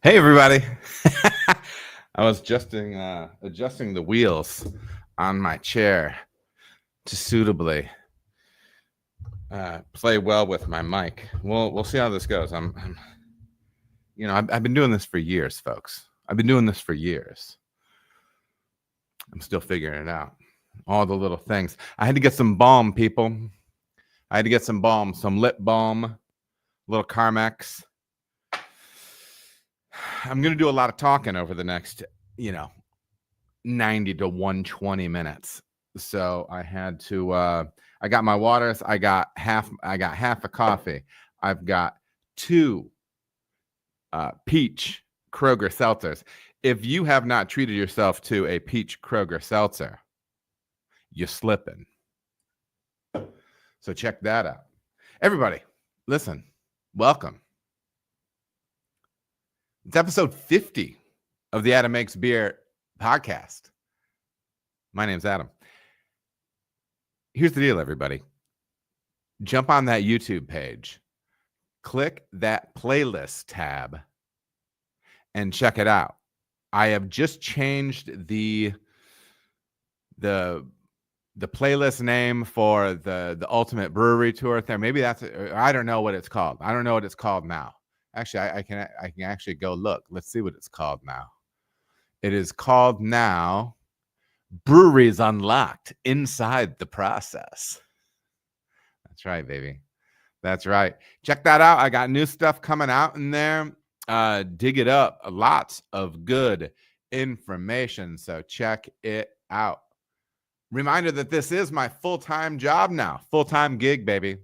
Hey, everybody. I was adjusting the wheels on my chair to suitably play well with my mic. We'll see how this goes. I've been doing this for years, folks. I've been doing this for years. I'm still figuring it out. All the little things. I had to get some balm, people. I had to get some balm, some lip balm, little Carmex. I'm going to do a lot of talking over the next, 90 to 120 minutes. So I had to, I got my waters. I got half a coffee. I've got 2 peach Kroger seltzers. If you have not treated yourself to a peach Kroger seltzer, you're slipping. So check that out. Everybody, listen, welcome. It's episode 50 of the Adam Makes Beer podcast. My name's Adam. Here's the deal, everybody. Jump on that YouTube page, click that playlist tab, and check it out. I have just changed the playlist name for the Ultimate Brewery Tour thing. Maybe that's I don't know what it's called. I don't know what it's called now. Actually, I can actually go look. Let's see what it's called now. It is called now Breweries Unlocked Inside the Process. That's right, baby. That's right. Check that out. I got new stuff coming out in there. Dig it up. Lots of good information. So check it out. Reminder that this is my full-time job now. Full-time gig, baby.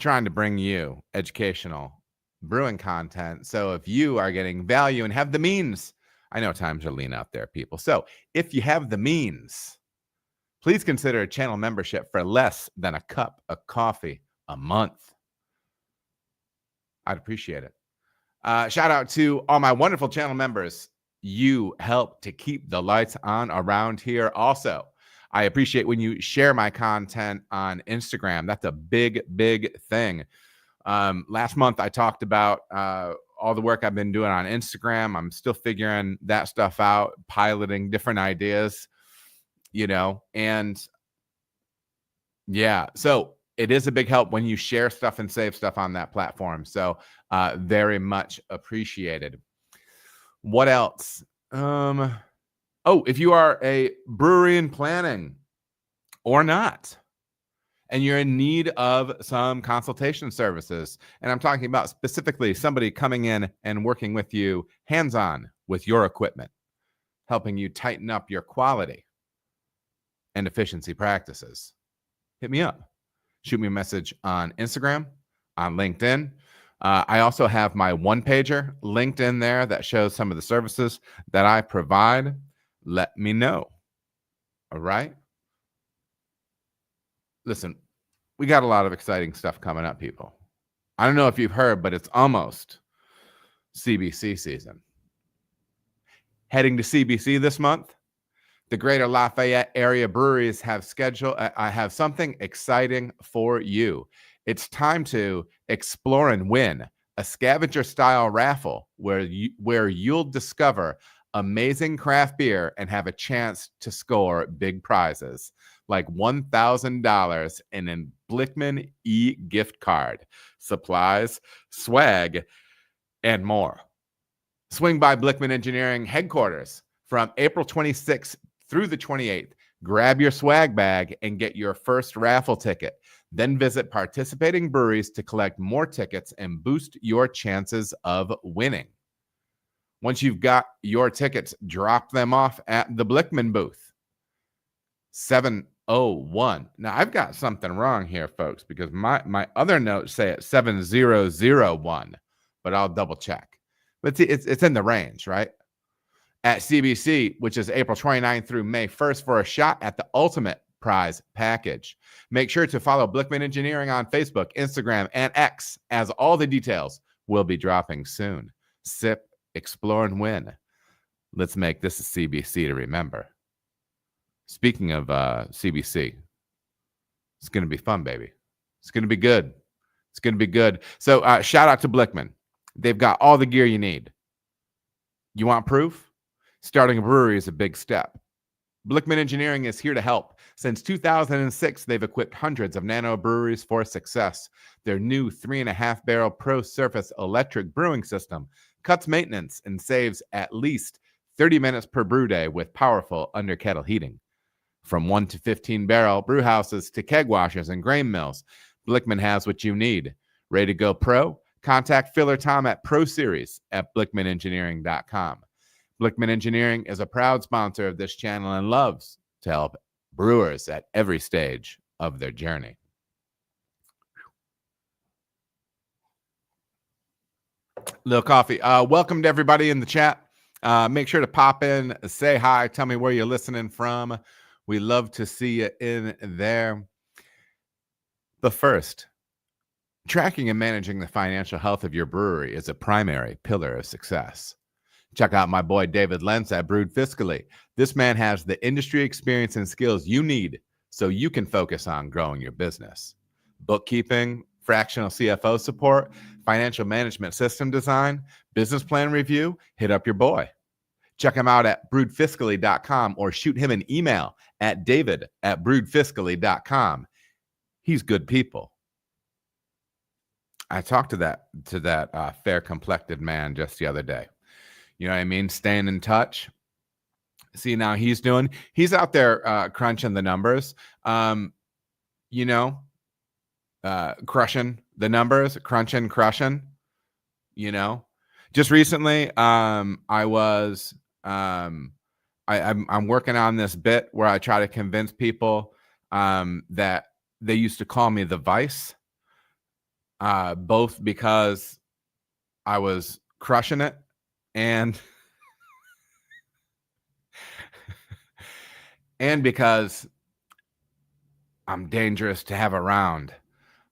Trying to bring you educational brewing content. So if you are getting value and have the means, I know times are lean out there, people. So if you have the means, please consider a channel membership for less than a cup of coffee a month. I'd appreciate it. Shout out to all my wonderful channel members. You help to keep the lights on around here. Also, I appreciate when you share my content on Instagram. That's a big, big thing. Last month, I talked about all the work I've been doing on Instagram. I'm still figuring that stuff out, piloting different ideas, and yeah. So it is a big help when you share stuff and save stuff on that platform. So very much appreciated. What else? If you are a brewery in planning or not, and you're in need of some consultation services, and I'm talking about specifically somebody coming in and working with you hands-on with your equipment, helping you tighten up your quality and efficiency practices, hit me up. Shoot me a message on Instagram, on LinkedIn. I also have my one-pager linked in there that shows some of the services that I provide. Let me know. All right. Listen, we got a lot of exciting stuff coming up, people. I don't know if you've heard, but it's almost CBC season. Heading to CBC this month, the Greater Lafayette area breweries have I have something exciting for you. It's time to explore and win a scavenger-style raffle where you'll discover amazing craft beer and have a chance to score big prizes like $1,000 in a Blichmann gift card, supplies, swag, and more. Swing by Blichmann Engineering headquarters from April 26th through the 28th. Grab your swag bag and get your first raffle ticket. Then visit participating breweries to collect more tickets and boost your chances of winning. Once you've got your tickets, drop them off at the Blichmann booth. 701. Now, I've got something wrong here, folks, because my other notes say it's 7001, but I'll double check. But it's in the range, right? At CBC, which is April 29th through May 1st, for a shot at the ultimate prize package. Make sure to follow Blichmann Engineering on Facebook, Instagram, and X, as all the details will be dropping soon. Sip, explore, and win. Let's make this a CBC to remember. Speaking of CBC, it's going to be fun, baby. It's going to be good. It's going to be good. So shout out to Blichmann. They've got all the gear you need. You want proof? Starting a brewery is a big step. Blichmann Engineering is here to help. Since 2006, they've equipped hundreds of nano breweries for success. Their new 3.5 barrel Pro Surface electric brewing system cuts maintenance and saves at least 30 minutes per brew day with powerful under kettle heating. From 1 to 15 barrel brew houses to keg washers and grain mills, Blichmann has what you need. Ready to go pro? Contact Phil or Tom at proseries at blichmannengineering.com. Blichmann Engineering is a proud sponsor of this channel and loves to help brewers at every stage of their journey. Little coffee. Welcome to everybody in the chat. Make sure to pop in, say hi, tell me where you're listening from. We love to see you in there. But first, tracking and managing the financial health of your brewery is a primary pillar of success. Check out my boy David Lentz at Brewed Fiscally. This man has the industry experience and skills you need so you can focus on growing your business. Bookkeeping, fractional CFO support, financial management system design, business plan review, hit up your boy. Check him out at brewedfiscally.com or shoot him an email at david@brewedfiscally.com. He's good people. I talked to that fair complected man just the other day. You know what I mean? Staying in touch. See now he's out there crunching the numbers. Crushing the numbers, crushing. Just recently, I'm working on this bit where I try to convince people that they used to call me the Vice, both because I was crushing it and because I'm dangerous to have around.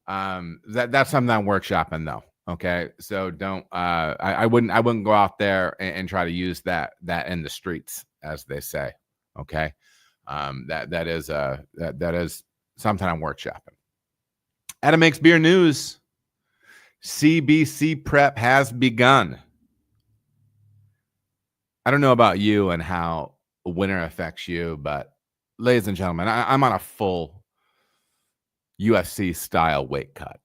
That's something I'm workshopping though. Okay, so don't. I wouldn't go out there and try to use that in the streets, as they say. Okay, that is something I'm workshopping. Adam Makes Beer News. CBC prep has begun. I don't know about you and how winter affects you, but ladies and gentlemen, I'm on a full UFC style weight cut.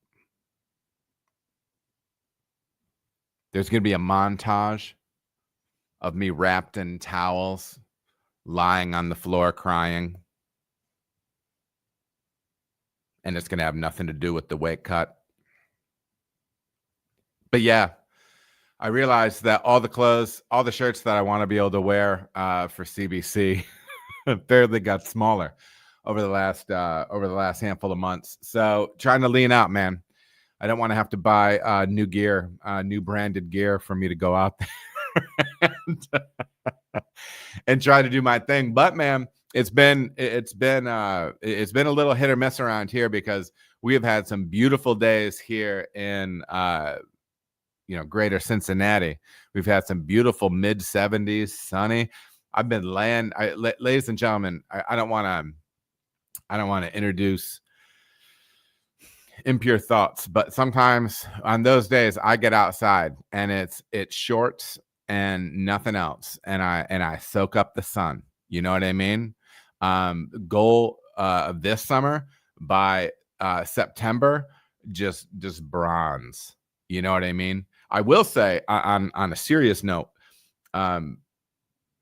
There's going to be a montage of me wrapped in towels, lying on the floor crying. And it's going to have nothing to do with the weight cut. But yeah, I realized that all the clothes, all the shirts that I want to be able to wear for CBC barely got smaller over the last handful of months. So trying to lean out, man. I don't want to have to buy new gear, new branded gear for me to go out there and try to do my thing. But man, it's been a little hit or miss around here because we have had some beautiful days here in greater Cincinnati. We've had some beautiful mid 70s, sunny. I've been ladies and gentlemen, I don't want to introduce impure thoughts, but sometimes on those days I get outside and it's shorts and nothing else, and I soak up the sun. You know what I mean? Goal of this summer by September, just bronze. You know what I mean? I will say on a serious note,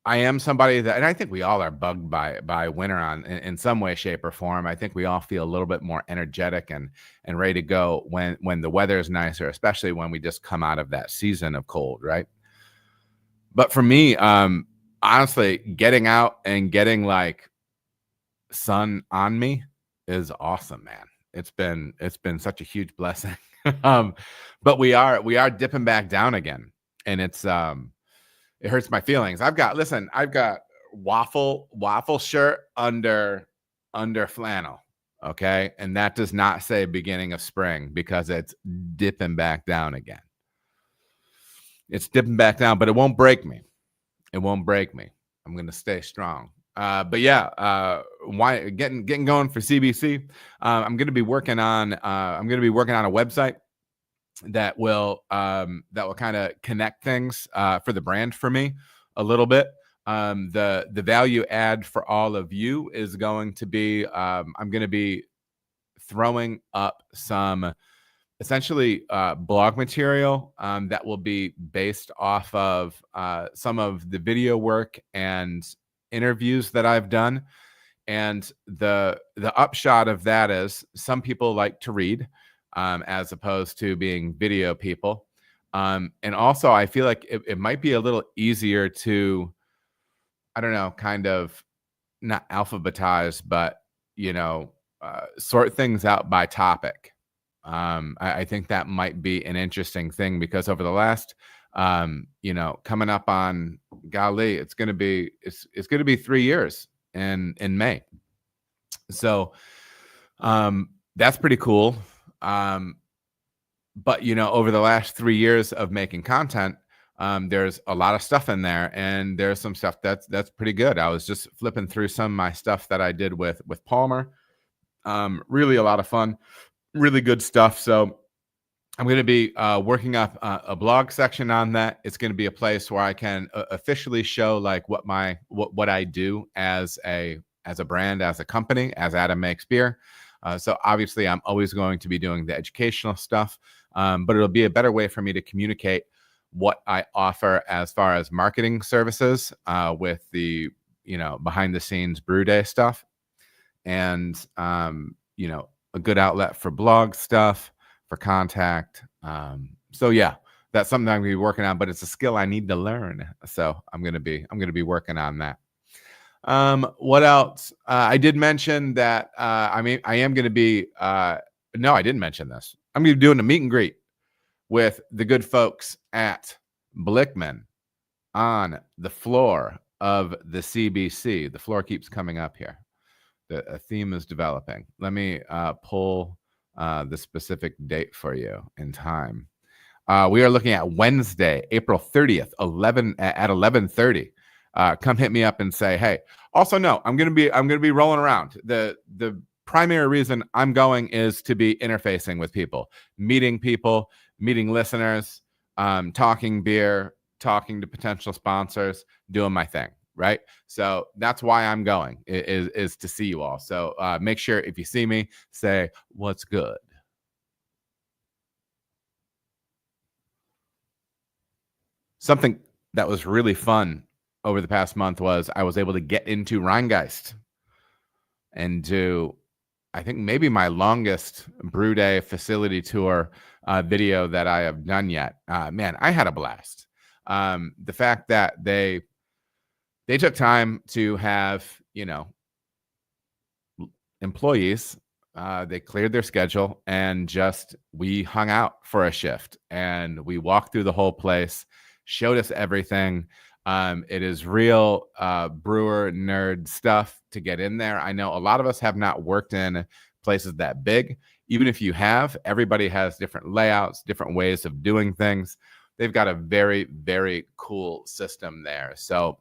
I am somebody that, and I think we all are bugged by winter in some way, shape, or form. I think we all feel a little bit more energetic and ready to go when the weather is nicer, especially when we just come out of that season of cold, right? But for me, honestly, getting out and getting like sun on me is awesome, man. It's been such a huge blessing. But we are dipping back down again, and it hurts my feelings. I've got waffle shirt under flannel. Okay. And that does not say beginning of spring because it's dipping back down again. It's dipping back down, but it won't break me. It won't break me. I'm going to stay strong. But yeah, why getting going for CBC? I'm going to be working on a website. that will kind of connect things for the brand for me a little bit. The value add for all of you is going to be I'm going to be throwing up some essentially blog material that will be based off of some of the video work and interviews that I've done. And the upshot of that is some people like to read as opposed to being video people. And also, I feel like it might be a little easier to, I don't know, kind of not alphabetize, but, sort things out by topic. I think that might be an interesting thing because over the last, coming up on, golly, it's going to be 3 years in May. So that's pretty cool. But over the last 3 years of making content, there's a lot of stuff in there, and there's some stuff that's pretty good. I was just flipping through some of my stuff that I did with Palmer. Really a lot of fun, really good stuff. So I'm going to be working up a blog section on that. It's going to be a place where I can officially show like what I do as a brand, as a company, as Adam Makes Beer. So obviously I'm always going to be doing the educational stuff, but it'll be a better way for me to communicate what I offer as far as marketing services with the, behind the scenes brew day stuff, and, a good outlet for blog stuff, for contact. So yeah, that's something I'm going to be working on, but it's a skill I need to learn. So I'm going to be working on that. What else? I did mention that, I am going to be, no, I didn't mention this. I'm going to be doing a meet and greet with the good folks at Blichmann on the floor of the CBC. The floor keeps coming up here. A theme is developing. Let me pull the specific date for you in time. We are looking at Wednesday, April 30th, at 11:30. Come hit me up and say, hey. Also, no, I'm gonna be rolling around. The primary reason I'm going is to be interfacing with people, meeting listeners, talking beer, talking to potential sponsors, doing my thing. Right. So that's why I'm going is to see you all. So make sure if you see me, say what's good. Something that was really fun over the past month was I was able to get into Rheingeist and do, I think, maybe my longest brew day facility tour video that I have done yet. Man, I had a blast. The fact that they took time to have, employees. They cleared their schedule and we hung out for a shift and we walked through the whole place, showed us everything. It is real brewer nerd stuff to get in there. I know a lot of us have not worked in places that big. Even if you have, everybody has different layouts, different ways of doing things. They've got a very, very cool system there. So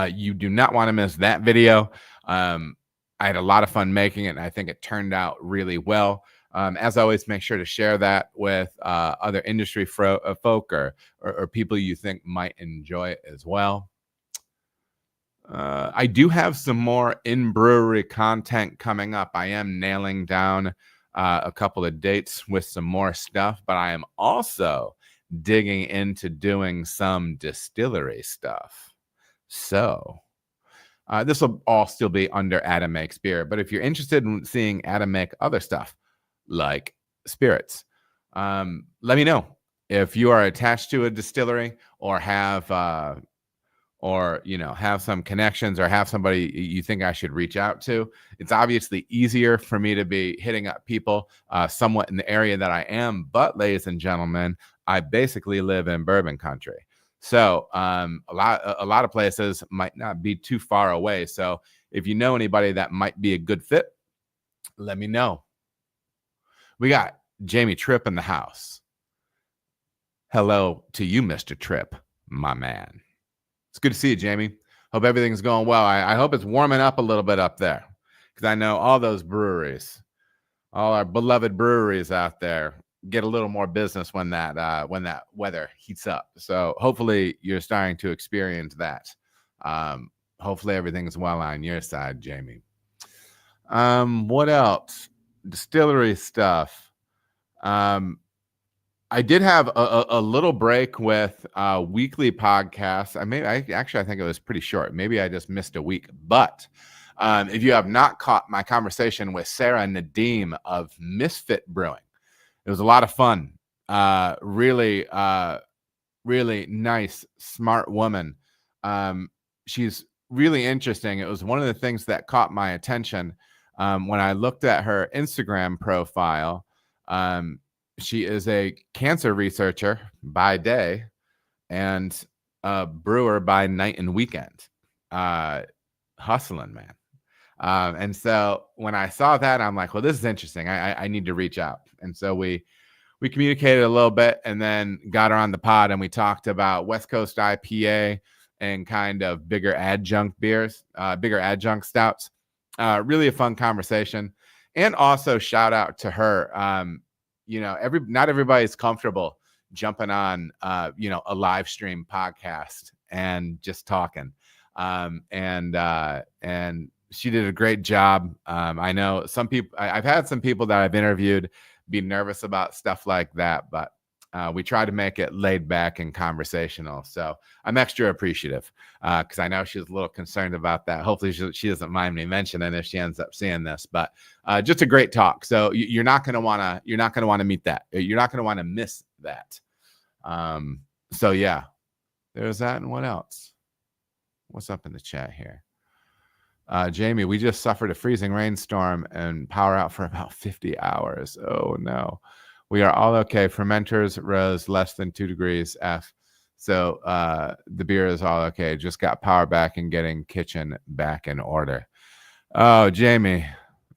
you do not want to miss that video. I had a lot of fun making it, and I think it turned out really well. As always, make sure to share that with other industry folk or people you think might enjoy it as well. I do have some more in-brewery content coming up. I am nailing down a couple of dates with some more stuff, but I am also digging into doing some distillery stuff. So this will all still be under Adam Makes Beer. But if you're interested in seeing Adam make other stuff like spirits, let me know. If you are attached to a distillery or have some connections or have somebody you think I should reach out to, it's obviously easier for me to be hitting up people somewhat in the area that I am. But ladies and gentlemen, I basically live in bourbon country. So a lot of places might not be too far away. So if you know anybody that might be a good fit, let me know. We got Jamie Tripp in the house. Hello to you, Mr. Tripp, my man. It's good to see you, Jamie. Hope everything's going well. I hope it's warming up a little bit up there, because I know all those breweries, all our beloved breweries out there, get a little more business when that weather heats up. So hopefully you're starting to experience that. Hopefully everything's well on your side, Jamie. What else? Distillery stuff. I did have a little break with weekly podcasts. I think it was pretty short. Maybe I just missed a week. But if you have not caught my conversation with Sarah Nadeem of Misfit Brewing, it was a lot of fun. Really nice, smart woman. She's really interesting. It was one of the things that caught my attention when I looked at her Instagram profile. She is a cancer researcher by day and a brewer by night and weekend. Hustling, man. And so when I saw that, I'm like, well, this is interesting. I need to reach out. And so we communicated a little bit and then got her on the pod, and we talked about West Coast IPA and kind of bigger adjunct beers, bigger adjunct stouts. Really a fun conversation. And also shout out to her. Not everybody's comfortable jumping on, a live stream podcast and just talking. And she did a great job. I know some people, I've had some people that I've interviewed be nervous about stuff like that, but we try to make it laid back and conversational. So I'm extra appreciative because I know she's a little concerned about that. Hopefully she doesn't mind me mentioning if she ends up seeing this, but just a great talk. So you're not going to want to meet that. You're not going to want to miss that. So yeah, there's that. And what else? What's up in the chat here? Jamie, we just suffered a freezing rainstorm and power out for about 50 hours. Oh no. We are all okay. Fermenters rose less than 2 degrees F. So the beer is all okay. Just got power back and getting kitchen back in order. Oh, Jamie,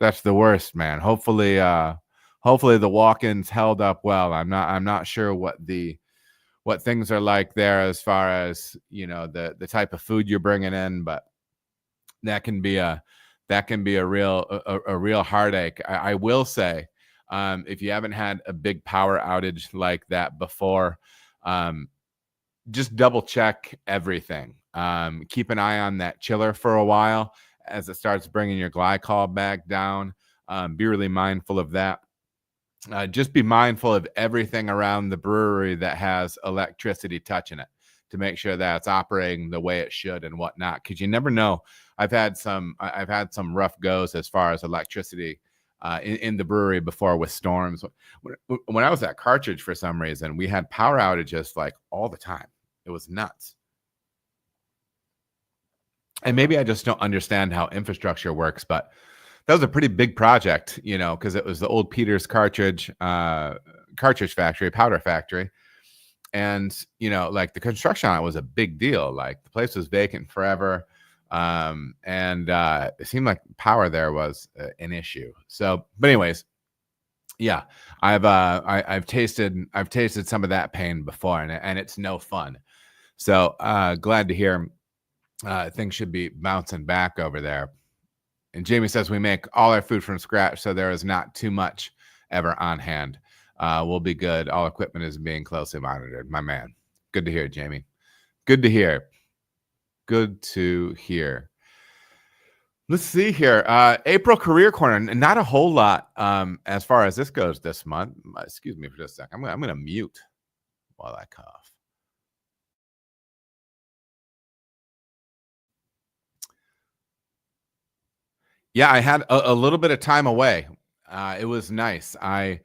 that's the worst, man. Hopefully the walk-ins held up well. I'm not sure what things are like there as far as, the type of food you're bringing in, but that can be a real heartache. I will say, if you haven't had a big power outage like that before, just double check everything. Keep an eye on that chiller for a while as it starts bringing your glycol back down. Be really mindful of that. Just be mindful of everything around the brewery that has electricity touching it to make sure that it's operating the way it should and whatnot, because you never know. I've had some rough goes as far as electricity in the brewery before with storms. When I was at Cartridge, for some reason, we had power outages like all the time. It was nuts. And maybe I just don't understand how infrastructure works, but that was a pretty big project, because it was the old Peters cartridge factory, powder factory. And, like the construction on it was a big deal. Like the place was vacant forever. And it seemed like power there was an issue. So, but anyways, yeah, I've tasted some of that pain before, and it's no fun. So, glad to hear things should be bouncing back over there. And Jamie says we make all our food from scratch, so there is not too much ever on hand. We'll be good. All equipment is being closely monitored. My man. Good to hear, Jamie. Good to hear. Good to hear. Let's see here. April Career Corner. Not a whole lot as far as this goes this month. Excuse me for just a second. I'm going to mute while I cough. Yeah, I had a little bit of time away. It was nice. I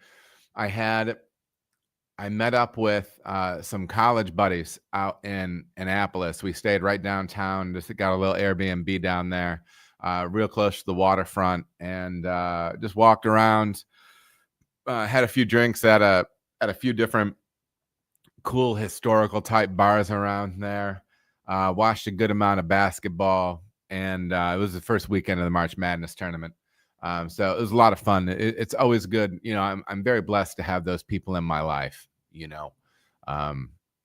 met up with some college buddies out in Annapolis. We stayed right downtown, just got a little Airbnb down there, real close to the waterfront, and just walked around, had a few drinks at a few different cool historical type bars around there, watched a good amount of basketball, and it was the first weekend of the March Madness tournament. So it was a lot of fun. It's always good. I'm very blessed to have those people in my life,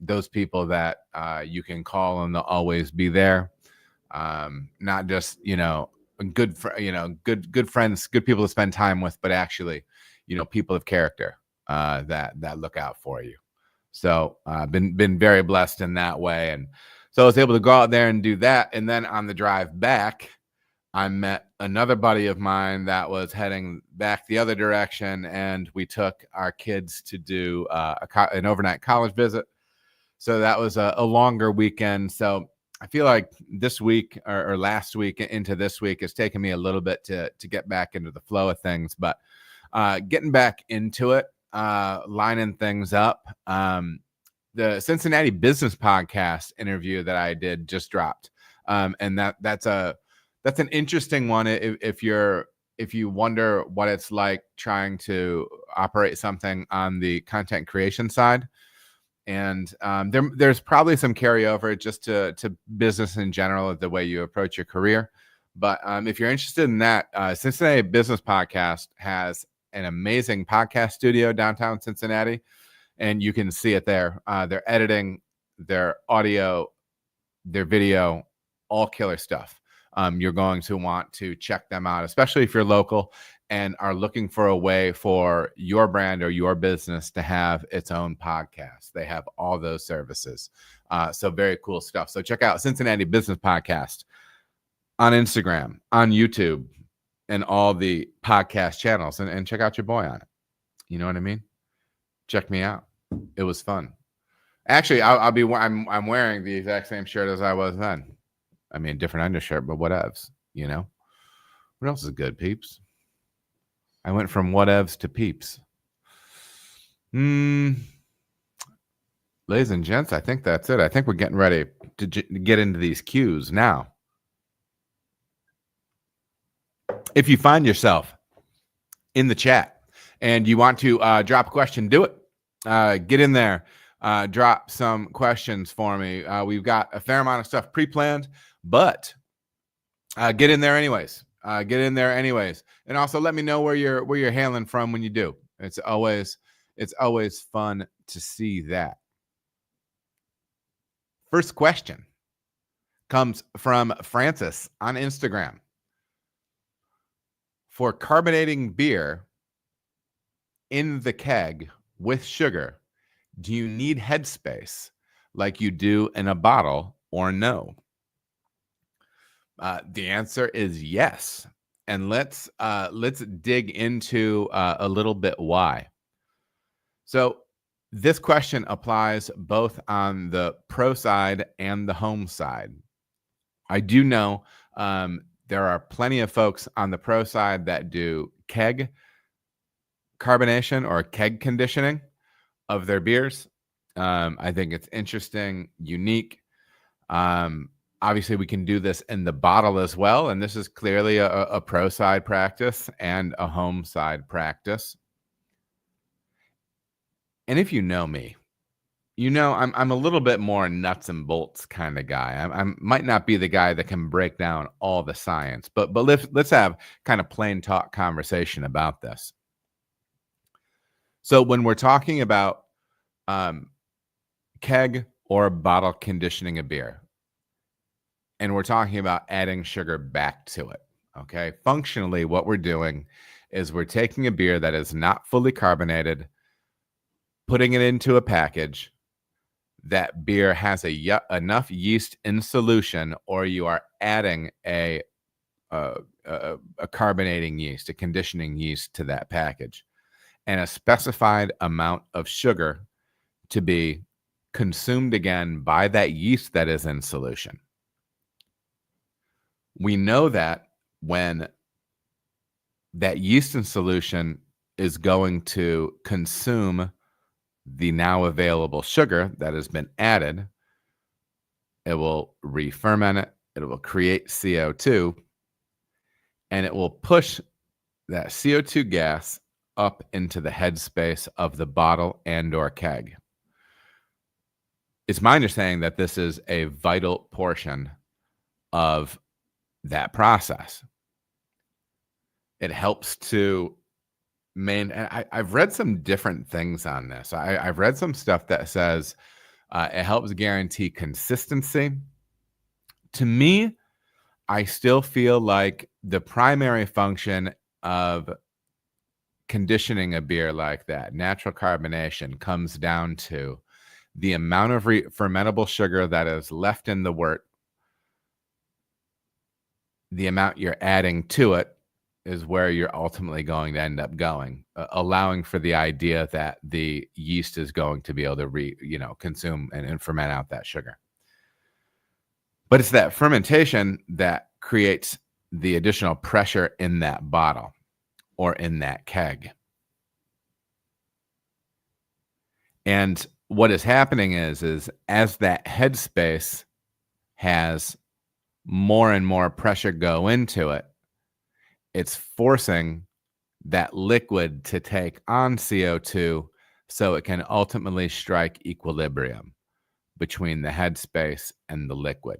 those people that you can call and they'll always be there. Not just, good friends, good people to spend time with, but actually, people of character. that look out for you. So been very blessed in that way. And so I was able to go out there and do that. And then on the drive back, I met another buddy of mine that was heading back the other direction, and we took our kids to do an overnight college visit. So that was a longer weekend. So I feel like this week or last week into this week has taken me a little bit to get back into the flow of things, but getting back into it, lining things up. The Cincinnati Business Podcast interview that I did just dropped, and that's an interesting one. If you wonder what it's like trying to operate something on the content creation side. And there's probably some carryover just to business in general, the way you approach your career. But if you're interested in that, Cincinnati Business Podcast has an amazing podcast studio downtown Cincinnati, and you can see it there. Their editing, their audio, their video, all killer stuff. You're going to want to check them out, especially if you're local and are looking for a way for your brand or your business to have its own podcast. They have all those services. So very cool stuff. So check out Cincinnati Business Podcast on Instagram, on YouTube, and all the podcast channels, and check out your boy on it. You know what I mean? Check me out. It was fun. Actually, I'm wearing the exact same shirt as I was then. I mean, different undershirt, but whatevs, you know? What else is good, peeps? I went from whatevs to peeps. Ladies and gents, I think that's it. I think we're getting ready to get into these cues now. If you find yourself in the chat and you want to drop a question, do it. Get in there. Drop some questions for me. We've got a fair amount of stuff pre-planned, but get in there anyways. And also let me know where you're hailing from when you do. It's always fun to see that. First question comes from Francis on Instagram. For carbonating beer in the keg with sugar, do you need headspace like you do in a bottle, or no? The answer is yes. And let's dig into a little bit why. So this question applies both on the pro side and the home side. I do know there are plenty of folks on the pro side that do keg carbonation or keg conditioning of their beers. I think it's interesting, unique. Obviously, we can do this in the bottle as well, and this is clearly a pro side practice and a home side practice. And if you know me, you know I'm a little bit more nuts and bolts kind of guy. I might not be the guy that can break down all the science, but let's have kind of plain talk conversation about this. So when we're talking about keg or bottle conditioning a beer, and we're talking about adding sugar back to it, okay? Functionally, what we're doing is we're taking a beer that is not fully carbonated, putting it into a package. That beer has enough yeast in solution, or you are adding a carbonating yeast, a conditioning yeast to that package, and a specified amount of sugar to be consumed again by that yeast that is in solution. We know that when that yeast in solution is going to consume the now available sugar that has been added, it will re-ferment it, it will create CO2, and it will push that CO2 gas up into the headspace of the bottle and or keg. It's my understanding that this is a vital portion of that process. It helps to I've read some different things on this. I've read some stuff that says it helps guarantee consistency. To me, I still feel like the primary function of conditioning a beer like that, natural carbonation, comes down to the amount of fermentable sugar that is left in the wort, the amount you're adding to it is where you're ultimately going to end up going, allowing for the idea that the yeast is going to be able to consume and ferment out that sugar. But it's that fermentation that creates the additional pressure in that bottle or in that keg. And what is happening is as that headspace has more and more pressure go into it, it's forcing that liquid to take on CO2 so it can ultimately strike equilibrium between the headspace and the liquid.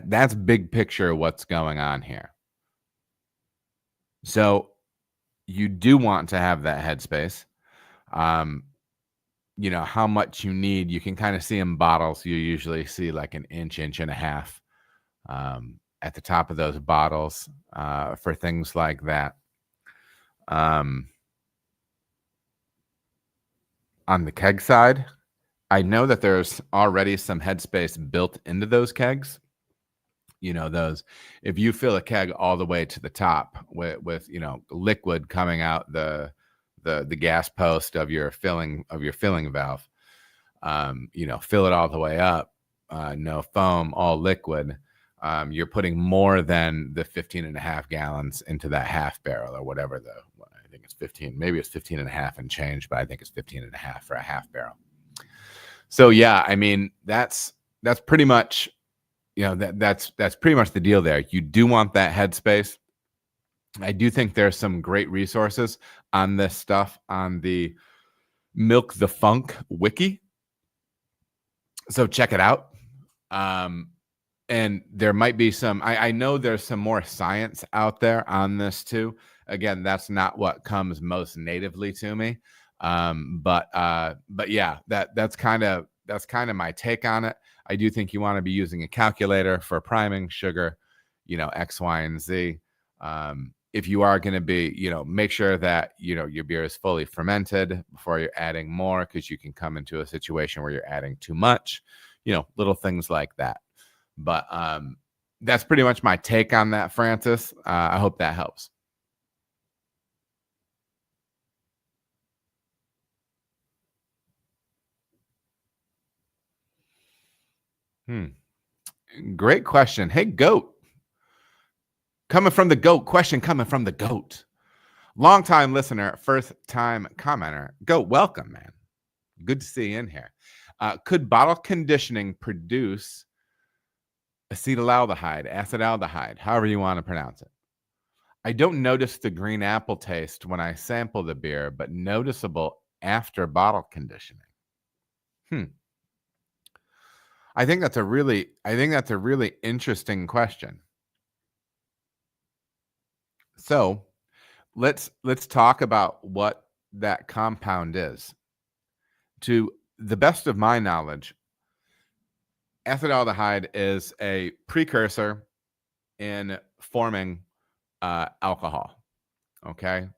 That's big picture of what's going on here. So you do want to have that headspace. How much you need, you can kind of see in bottles. You usually see like an inch and a half at the top of those bottles for things like that. On the keg side, I know that there's already some headspace built into those kegs. Those, if you fill a keg all the way to the top with liquid coming out the gas post of your filling valve, fill it all the way up, no foam, all liquid, you're putting more than the 15.5 gallons into that half barrel or whatever I think it's 15, maybe it's 15 and a half and change, but I think it's 15 and a half for a half barrel. So yeah, I mean, that's pretty much, that's pretty much the deal there. You do want that headspace. I do think there's some great resources on this stuff on the Milk the Funk wiki. So check it out. And there might be some, I know there's some more science out there on this too. Again, that's not what comes most natively to me. But yeah, that's kind of my take on it. I do think you want to be using a calculator for priming, sugar, X, Y, and Z. If you are going to be, make sure that, your beer is fully fermented before you're adding more, because you can come into a situation where you're adding too much, little things like that. But that's pretty much my take on that, Francis. I hope that helps. Great question. Hey, Goat. Coming from the Goat. Question coming from the Goat. Long-time listener, first-time commenter. Goat, welcome, man. Good to see you in here. Could bottle conditioning produce acetaldehyde, however you want to pronounce it? I don't notice the green apple taste when I sample the beer, but noticeable after bottle conditioning. I think that's a really interesting question. So let's talk about what that compound is. To the best of my knowledge, acetaldehyde is a precursor in forming alcohol. Okay.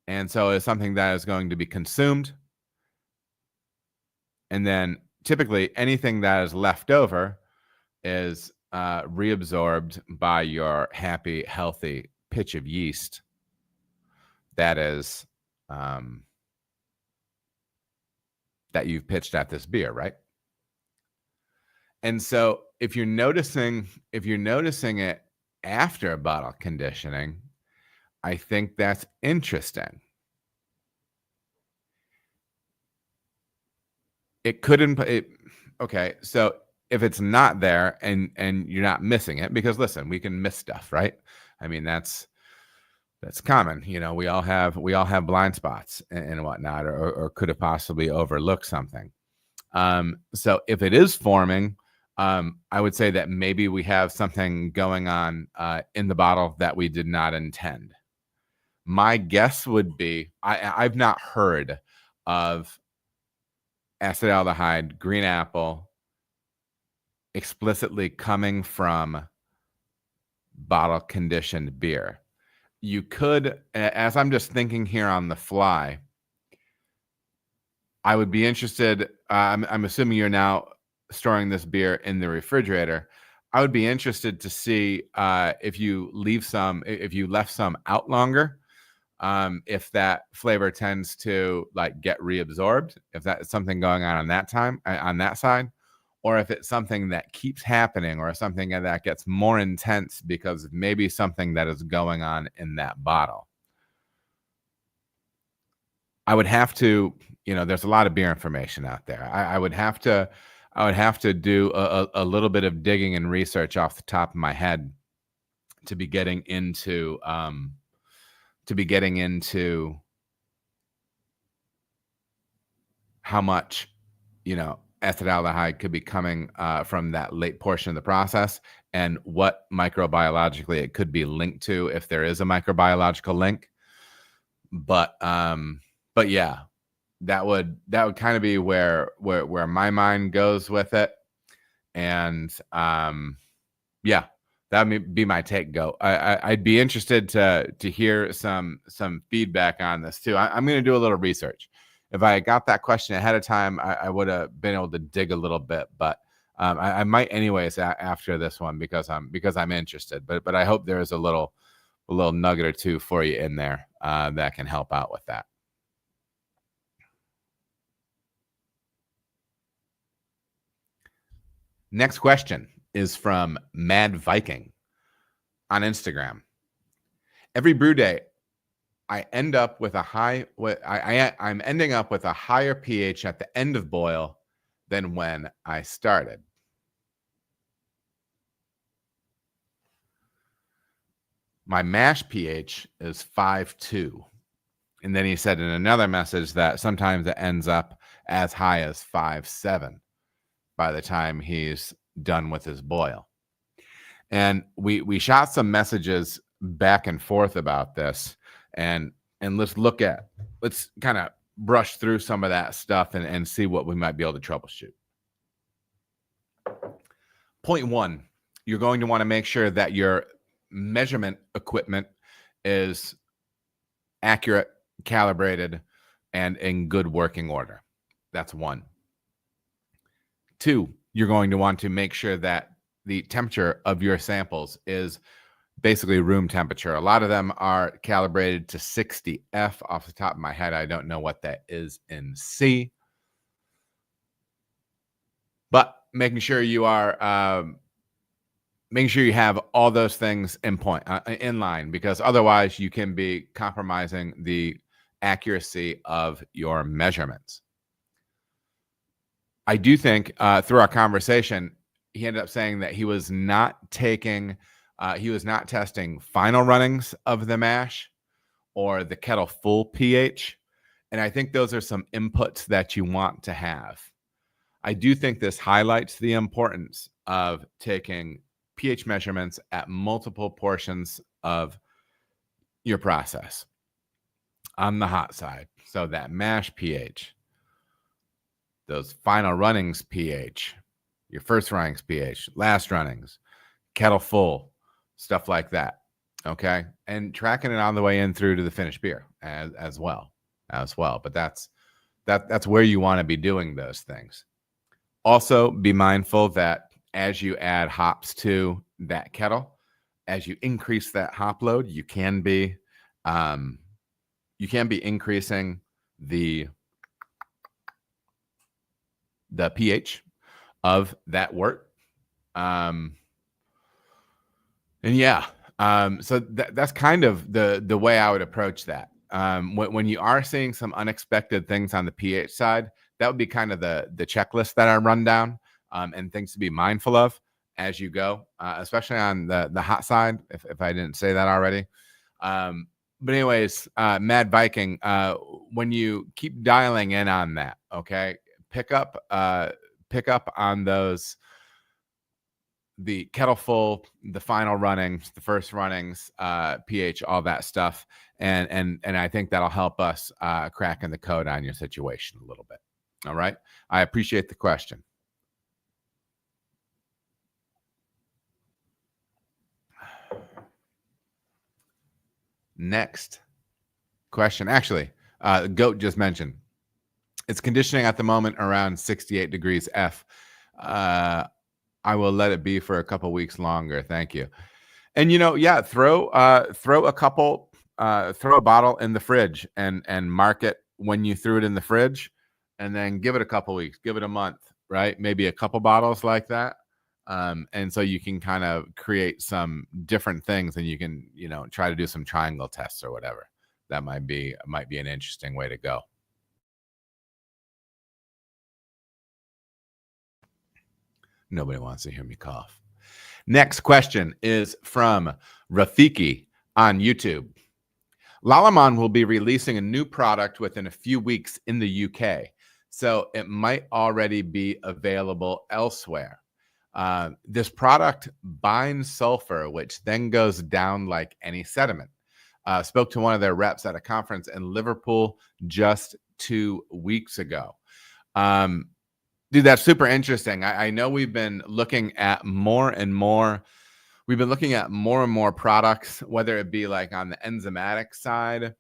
And so it's something that is going to be consumed. And then typically anything that is left over is reabsorbed by your happy, healthy pitch of yeast that is that you've pitched at this beer, right? And so if you're noticing it after bottle conditioning, I think that's interesting. It couldn't. Okay, so if it's not there and you're not missing it, because listen, we can miss stuff, right? I mean, that's common. We all have blind spots and whatnot, or could have possibly overlooked something. So if it is forming, I would say that maybe we have something going on in the bottle that we did not intend. My guess would be, I've not heard of acetaldehyde, green apple, explicitly coming from bottle conditioned beer. you could, as I'm just thinking here on the fly, I would be interested. I'm assuming you're now storing this beer in the refrigerator. I would be interested to see if you left some out longer, if that flavor tends to like get reabsorbed, if that's something going on that side, or if it's something that keeps happening, or something that gets more intense because maybe something that is going on in that bottle. I would have to, there's a lot of beer information out there. I would have to do a little bit of digging and research off the top of my head to be getting into how much, acetaldehyde could be coming from that late portion of the process, and what microbiologically it could be linked to, if there is a microbiological link. But yeah, that would kind of be where my mind goes with it. And yeah, that would be my take. I'd be interested to hear some feedback on this too. I'm going to do a little research. If I got that question ahead of time, I would have been able to dig a little bit, but I might anyways after this one, because I'm interested. But I hope there's a little nugget or two for you in there that can help out with that. Next question is from Mad Viking on Instagram. Every brew day, I'm ending up with a higher pH at the end of boil than when I started. My mash pH is 5.2. And then he said in another message that sometimes it ends up as high as 5.7 by the time he's done with his boil. And we shot some messages back and forth about this, and let's kind of brush through some of that stuff and see what we might be able to troubleshoot. Point one, you're going to want to make sure that your measurement equipment is accurate, calibrated, and in good working order. That's one. Two, you're going to want to make sure that the temperature of your samples is basically room temperature. A lot of them are calibrated to 60 F. Off the top of my head, I don't know what that is in C. But making sure you are making sure you have all those things in line, because otherwise you can be compromising the accuracy of your measurements. I do think through our conversation, he ended up saying that he was not testing final runnings of the mash or the kettle full pH. And I think those are some inputs that you want to have. I do think this highlights the importance of taking pH measurements at multiple portions of your process on the hot side. So that mash pH, those final runnings pH, your first runnings pH, last runnings, kettle full, stuff like that. Okay. And tracking it on the way in through to the finished beer as well. But that's where you want to be doing those things. Also, be mindful that as you add hops to that kettle, as you increase that hop load, you can be increasing the pH of that wort. And yeah, so that's kind of the way I would approach that. When you are seeing some unexpected things on the pH side, that would be kind of the checklist that I run down, and things to be mindful of as you go, especially on the hot side, if I didn't say that already. But anyways, Mad Viking, when you keep dialing in on that, okay, pick up on those, the kettle full, the final runnings, the first runnings, pH, all that stuff. And I think that'll help us cracking the code on your situation a little bit. All right. I appreciate the question. Next question. Actually, Goat just mentioned it's conditioning at the moment around 68 degrees F. I will let it be for a couple weeks longer. Thank you. And throw a couple, throw a bottle in the fridge and mark it when you threw it in the fridge, and then give it a couple weeks, give it a month, right? Maybe a couple bottles like that. And so you can kind of create some different things, and you can, try to do some triangle tests or whatever. That might be an interesting way to go. Nobody wants to hear me cough. Next question is from Rafiki on YouTube. Lallemand will be releasing a new product within a few weeks in the UK, so it might already be available elsewhere. This product binds sulfur, which then goes down like any sediment. Spoke to one of their reps at a conference in Liverpool just 2 weeks ago. Dude, that's super interesting. I know we've been looking at more and more products, whether it be like on the enzymatic side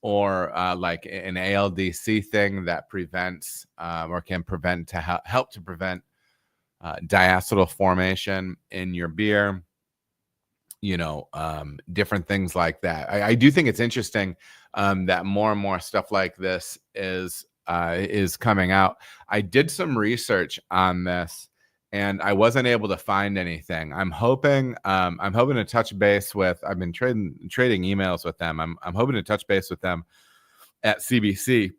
or like an ALDC thing that prevents or can prevent to help to prevent diacetyl formation in your beer, different things like that. I do think it's interesting that more and more stuff like this is coming out. I did some research on this, and I wasn't able to find anything. I'm hoping to touch base with. I've been trading emails with them. I'm hoping to touch base with them at CBC.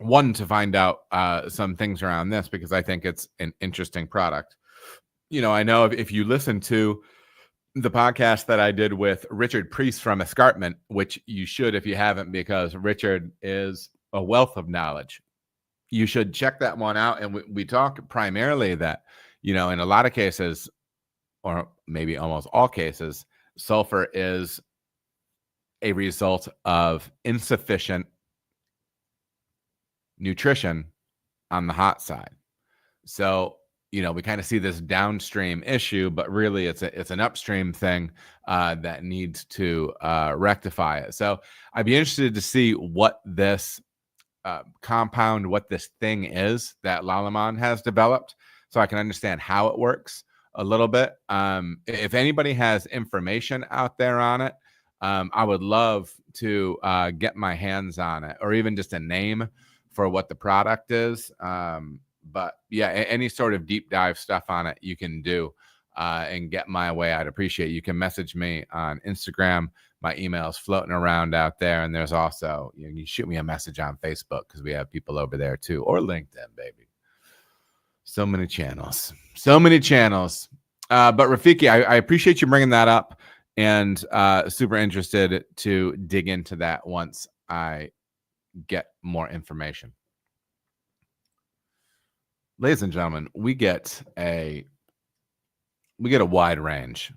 One, to find out some things around this, because I think it's an interesting product. I know if you listen to the podcast that I did with Richard Priest from Escarpment, which you should if you haven't, because Richard is a wealth of knowledge. You should check that one out. And we talk primarily that, in a lot of cases, or maybe almost all cases, sulfur is a result of insufficient nutrition on the hot side. So, we kind of see this downstream issue, but really it's an upstream thing that needs to rectify it. So I'd be interested to see what this compound, what this thing is that Lallemand has developed, so I can understand how it works a little bit. If anybody has information out there on it, I would love to get my hands on it, or even just a name for what the product is. But yeah, any sort of deep dive stuff on it you can do and get my way. I'd appreciate it. You can message me on Instagram. My email is floating around out there. And there's also, you shoot me a message on Facebook, because we have people over there too, or LinkedIn, baby. So many channels. But Rafiki, I appreciate you bringing that up, and super interested to dig into that once I get more information. Ladies and gentlemen, we get a wide range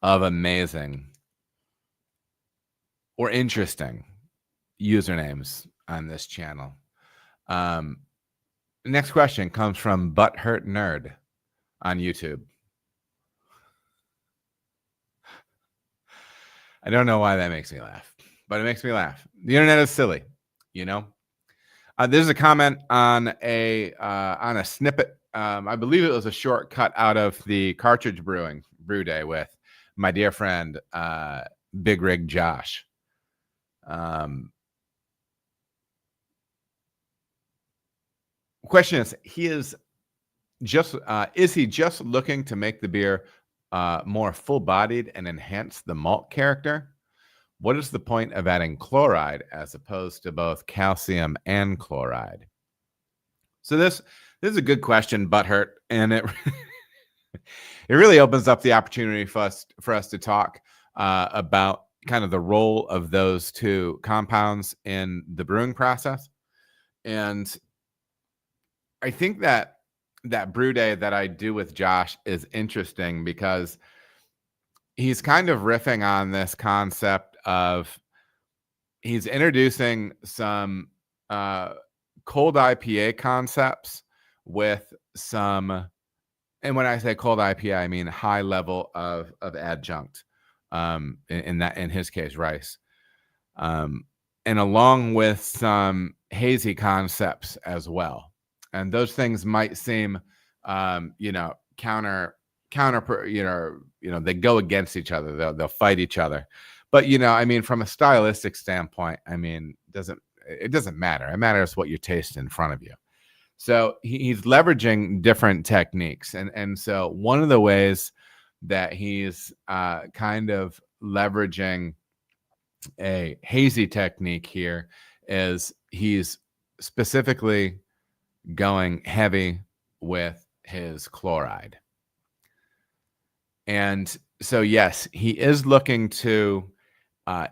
of amazing or interesting usernames on this channel. Next question comes from Butthurt Nerd on YouTube. I don't know why that makes me laugh, but it makes me laugh. The internet is silly, There's a comment on a snippet. I believe it was a short cut out of the Cartridge Brewing Brew Day with my dear friend Big Rig Josh. Question is he just looking to make the beer more full-bodied and enhance the malt character? What is the point of adding chloride as opposed to both calcium and chloride? So this is a good question, Butthurt, and it really opens up the opportunity for us to talk about kind of the role of those two compounds in the brewing process. And I think that brew day that I do with Josh is interesting, because he's kind of riffing on this concept of, he's introducing some cold IPA concepts with some, and when I say cold IPA, I mean high level of adjunct. in his case, rice. And along with some hazy concepts as well. And those things might seem, counter, they go against each other. They'll fight each other. But, from a stylistic standpoint, it doesn't matter. It matters what you taste in front of you. So he's leveraging different techniques. And so one of the ways that he's kind of leveraging a hazy technique here is he's specifically going heavy with his chloride. And so, yes, he is looking to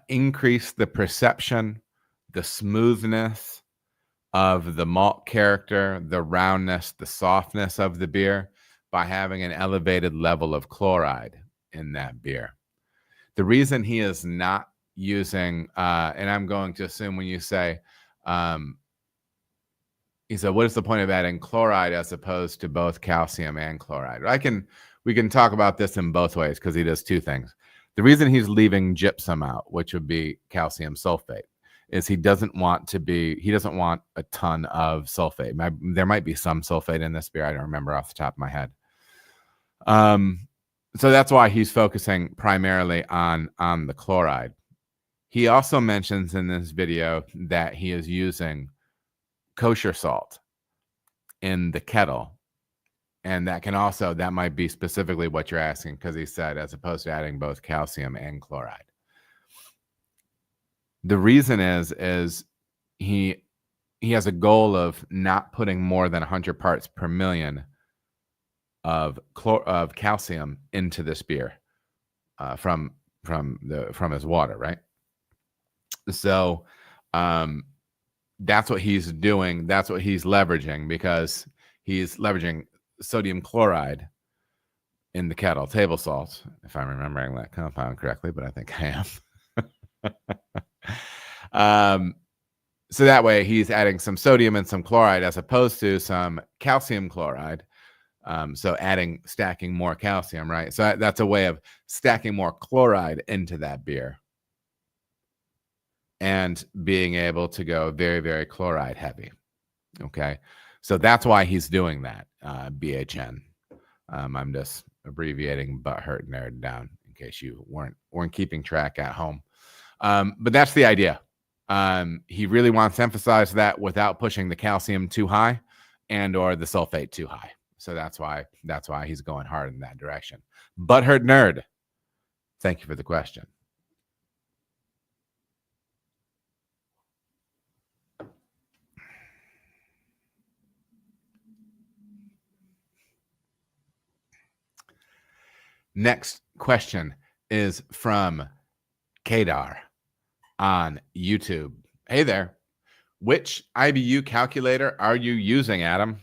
increase the perception, the smoothness of the malt character, the roundness, the softness of the beer by having an elevated level of chloride in that beer. The reason he is not using, and I'm going to assume when you say, he said, what is the point of adding chloride as opposed to both calcium and chloride? We can talk about this in both ways because he does two things. The reason he's leaving gypsum out, which would be calcium sulfate, is he doesn't want a ton of sulfate. There might be some sulfate in this beer. I don't remember off the top of my head. So that's why he's focusing primarily on the chloride. He also mentions in this video that he is using kosher salt in the kettle. And that might be specifically what you're asking, because he said, as opposed to adding both calcium and chloride. The reason is he has a goal of not putting more than 100 parts per million of calcium into this beer from his water, right? So that's what he's doing. That's what he's leveraging, because he's leveraging sodium chloride in the kettle, table salt, if I'm remembering that compound correctly, but I think I am. So that way he's adding some sodium and some chloride as opposed to some calcium chloride. So stacking more calcium, right? So that's a way of stacking more chloride into that beer and being able to go very, very chloride heavy. Okay. So that's why he's doing that, BHN. I'm just abbreviating Butthurt Nerd down in case you weren't keeping track at home. But that's the idea. He really wants to emphasize that without pushing the calcium too high and or the sulfate too high. So that's why he's going hard in that direction. Butthurt Nerd, thank you for the question. Next question is from Kadar on YouTube. Hey there. Which IBU calculator are you using, Adam?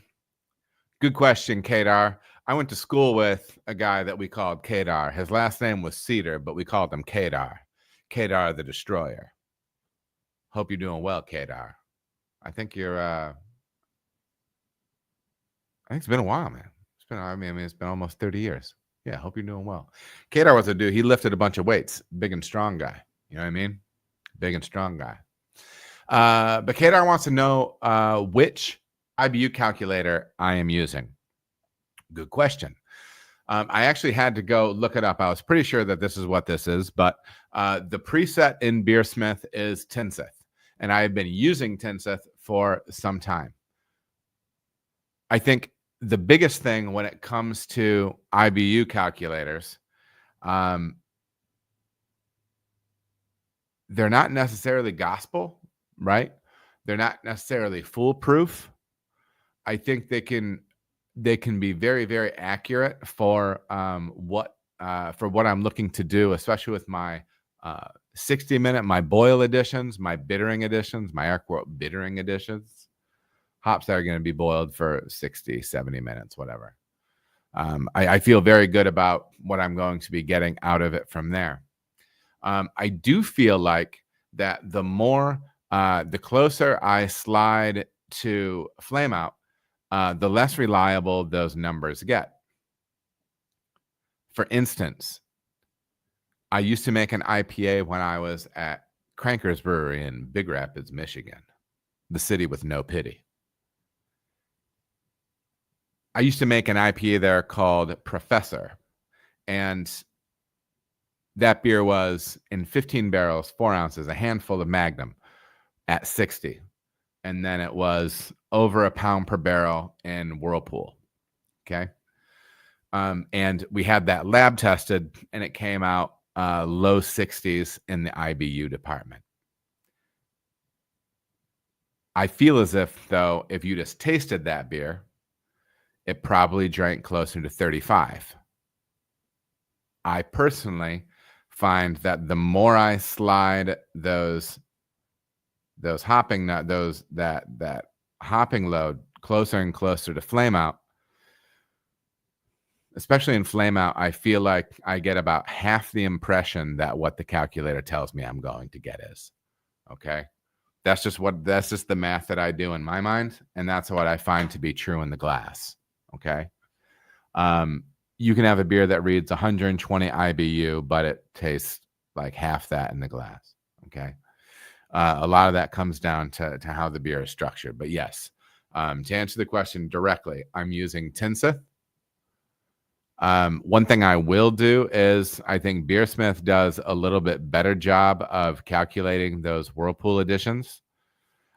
Good question, Kadar. I went to school with a guy that we called Kadar. His last name was Cedar, but we called him Kadar. Kadar the Destroyer. Hope you're doing well, Kadar. I think it's been a while, man. It's been almost 30 years. Yeah, hope you're doing well. Kadar was a dude. He lifted a bunch of weights. Big and strong guy. You know what I mean? Big and strong guy. But Kadar wants to know which IBU calculator I am using. Good question. I actually had to go look it up. I was pretty sure that this is what this is, but the preset in Beersmith is Tinseth, and I have been using Tinseth for some time. I think the biggest thing when it comes to IBU calculators, they're not necessarily gospel, right? They're not necessarily foolproof. I think they can be very, very accurate for what I'm looking to do, especially with my 60-minute, my boil editions, my bittering editions, my ArcWorld bittering editions. Hops that are going to be boiled for 60, 70 minutes, whatever. I feel very good about what I'm going to be getting out of it from there. I do feel like that the closer I slide to flame out, the less reliable those numbers get. For instance, I used to make an IPA when I was at Cranker's Brewery in Big Rapids, Michigan, the city with no pity. I used to make an IPA there called Professor, and that beer was in 15 barrels, 4 ounces, a handful of Magnum at 60. And then it was over a pound per barrel in Whirlpool. Okay. And we had that lab tested, and it came out low 60s in the IBU department. I feel as if, though, if you just tasted that beer, it probably drank closer to 35. I personally find that the more I slide that hopping load closer and closer to flame out, especially in flame out, I feel like I get about half the impression that what the calculator tells me I'm going to get is. Okay. That's just the math that I do in my mind. And that's what I find to be true in the glass. Okay. You can have a beer that reads 120 IBU, but it tastes like half that in the glass. Okay. A lot of that comes down to how the beer is structured. But yes, to answer the question directly, I'm using Tinseth. One thing I will do is I think Beersmith does a little bit better job of calculating those Whirlpool editions.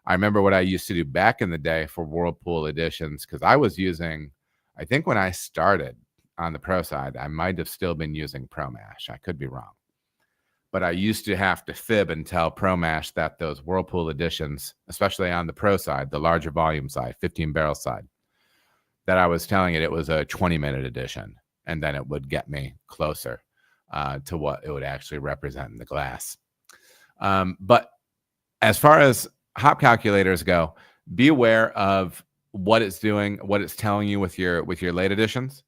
I remember what I used to do back in the day for Whirlpool editions, because I was using, I think when I started on the pro side, I might have still been using ProMash. I could be wrong. But I used to have to fib and tell ProMash that those Whirlpool editions, especially on the pro side, the larger volume side, 15 barrel side, that I was telling it was a 20-minute edition. And then it would get me closer to what it would actually represent in the glass. But as far as hop calculators go, be aware of what it's doing, what it's telling you with your late editions.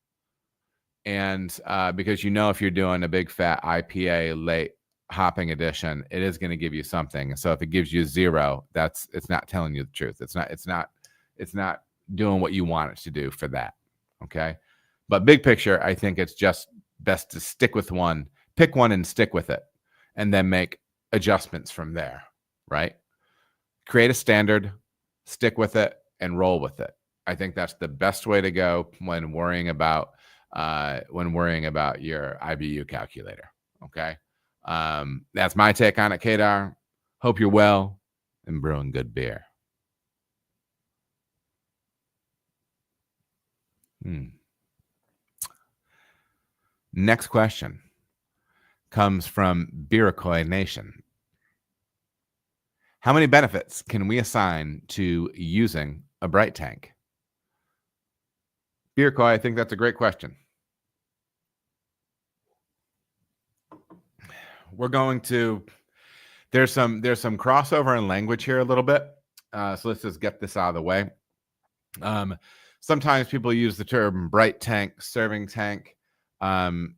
And because if you're doing a big fat IPA late hopping edition, it is going to give you something. So if it gives you 0, it's not telling you the truth. It's not doing what you want it to do for that. Okay. But big picture, I think it's just best to stick with one, pick one and stick with it, and then make adjustments from there, right? Create a standard, stick with it, and roll with it. I think that's the best way to go when worrying about your IBU calculator, okay? That's my take on it, Kedar. Hope you're well and brewing good beer. Next question comes from Beercoy Nation. How many benefits can we assign to using a bright tank? Beercoy, I think that's a great question. We're going to, there's some crossover in language here a little bit. So let's just get this out of the way. Sometimes people use the term bright tank, serving tank, in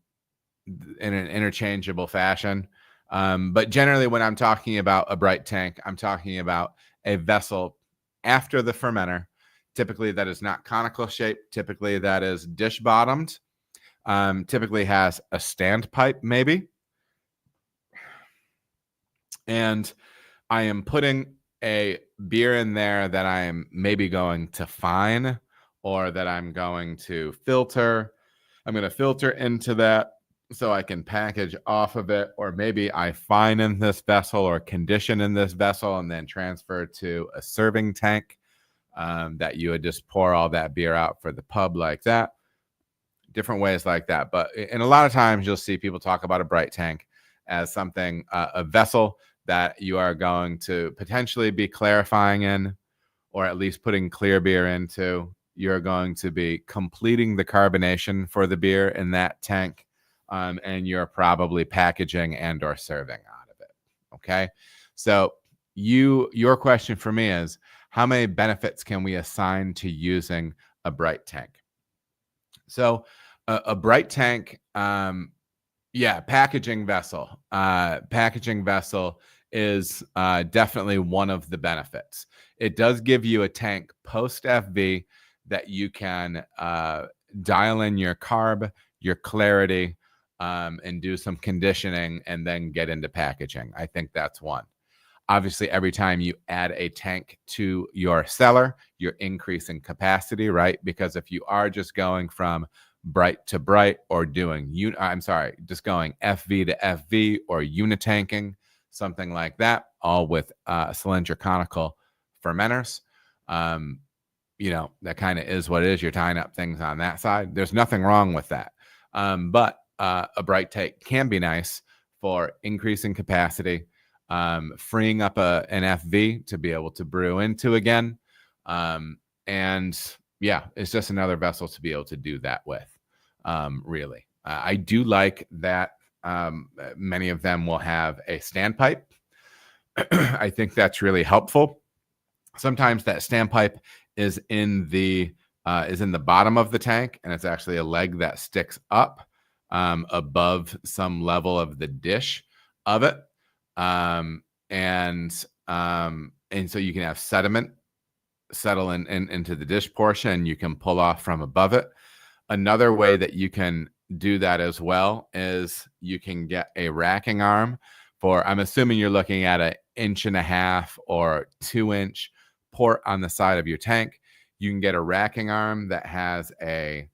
an interchangeable fashion. But generally when I'm talking about a bright tank, I'm talking about a vessel after the fermenter, typically that is not conical shaped, typically that is dish bottomed, typically has a standpipe maybe. And I am putting a beer in there that I am maybe going to fine or that I'm going to filter. I'm going to filter into that so I can package off of it, or maybe I fine in this vessel or condition in this vessel and then transfer to a serving tank that you would just pour all that beer out for the pub like that. Different ways like that. But in a lot of times you'll see people talk about a bright tank as something, a vessel that you are going to potentially be clarifying in, or at least putting clear beer into. You're going to be completing the carbonation for the beer in that tank, and you're probably packaging and or serving out of it. Okay. So your question for me is, how many benefits can we assign to using a bright tank? So a bright tank, packaging vessel. Packaging vessel is definitely one of the benefits. It does give you a tank post FV that you can dial in your carb, your clarity, and do some conditioning and then get into packaging. I think that's one. Obviously, every time you add a tank to your cellar, you're increasing capacity, right? Because if you are just going from bright to bright or doing, just going FV to FV or unitanking, something like that, all with cylindrical conical fermenters, that kind of is what it is. You're tying up things on that side. There's nothing wrong with that. But a bright tank can be nice for increasing capacity, freeing up an FV to be able to brew into again. And yeah, it's just another vessel to be able to do that with, really. I do like that many of them will have a standpipe. I think that's really helpful. Sometimes that standpipe is in the bottom of the tank, and it's actually a leg that sticks up above some level of the dish of it. And so you can have sediment settle into the dish portion. You can pull off from above it. Another way that you can do that as well is you can get a racking arm for, I'm assuming you're looking at an 1.5 inch or 2 inch port on the side of your tank. You can get a racking arm that has a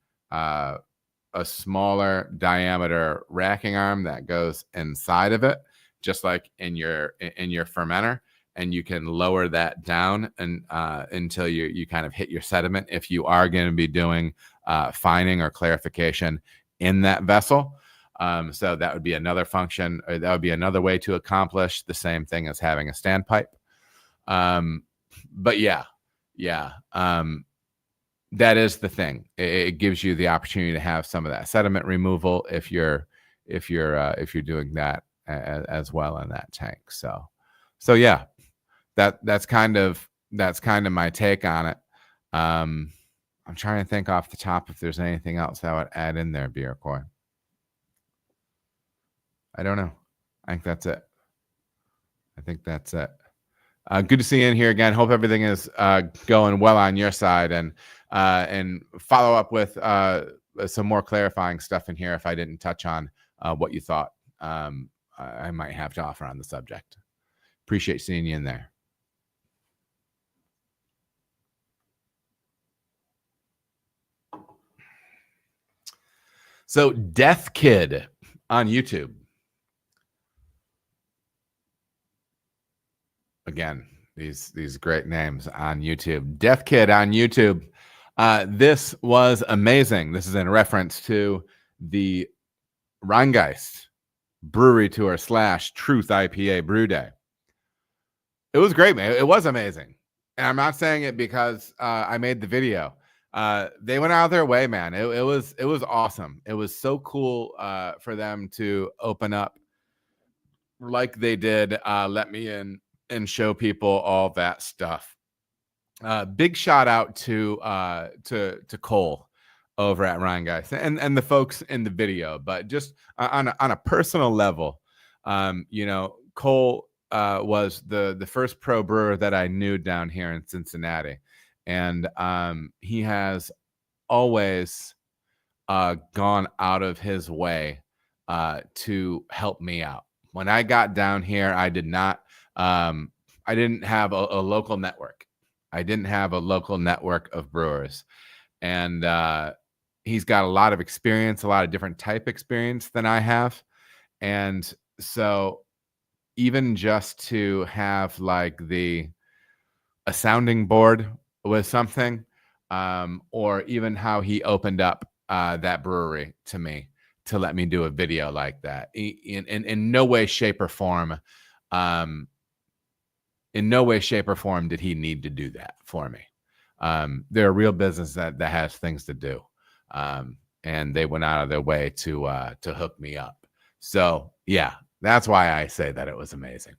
smaller diameter racking arm that goes inside of it, just like in your fermenter, and you can lower that down and until you kind of hit your sediment if you are going to be doing fining or clarification in that vessel. So that would be another function, or that would be another way to accomplish the same thing as having a standpipe. But yeah. That is the thing. It gives you the opportunity to have some of that sediment removal if you're doing that as well in that tank. So yeah, that's kind of my take on it. I'm trying to think off the top if there's anything else I would add in there, Beer Corn. I don't know. I think that's it. Good to see you in here again. Hope everything is going well on your side, and follow up with some more clarifying stuff in here if I didn't touch on what you thought I might have to offer on the subject. Appreciate seeing you in there. So Death Kid on YouTube. Again, these great names on YouTube. Death Kid on YouTube. This was amazing. This is in reference to the Rheingeist Brewery Tour / Truth IPA Brew Day. It was great, man. It was amazing. And I'm not saying it because I made the video. They went out of their way, man. It was awesome. It was so cool for them to open up like they did, let me in and show people all that stuff. Big shout out to Cole over at Rheingeist and the folks in the video, but just on a personal level, Cole was the first pro brewer that I knew down here in Cincinnati, and he has always gone out of his way to help me out. When I got down here, I didn't have a local network. I didn't have a local network of brewers, and he's got a lot of experience, a lot of different type experience than I have. And so even just to have like a sounding board with something, or even how he opened up that brewery to me to let me do a video like that, in no way, shape, or form. In no way, shape, or form did he need to do that for me. They're a real business that has things to do, and they went out of their way to hook me up. So yeah, that's why I say that it was amazing.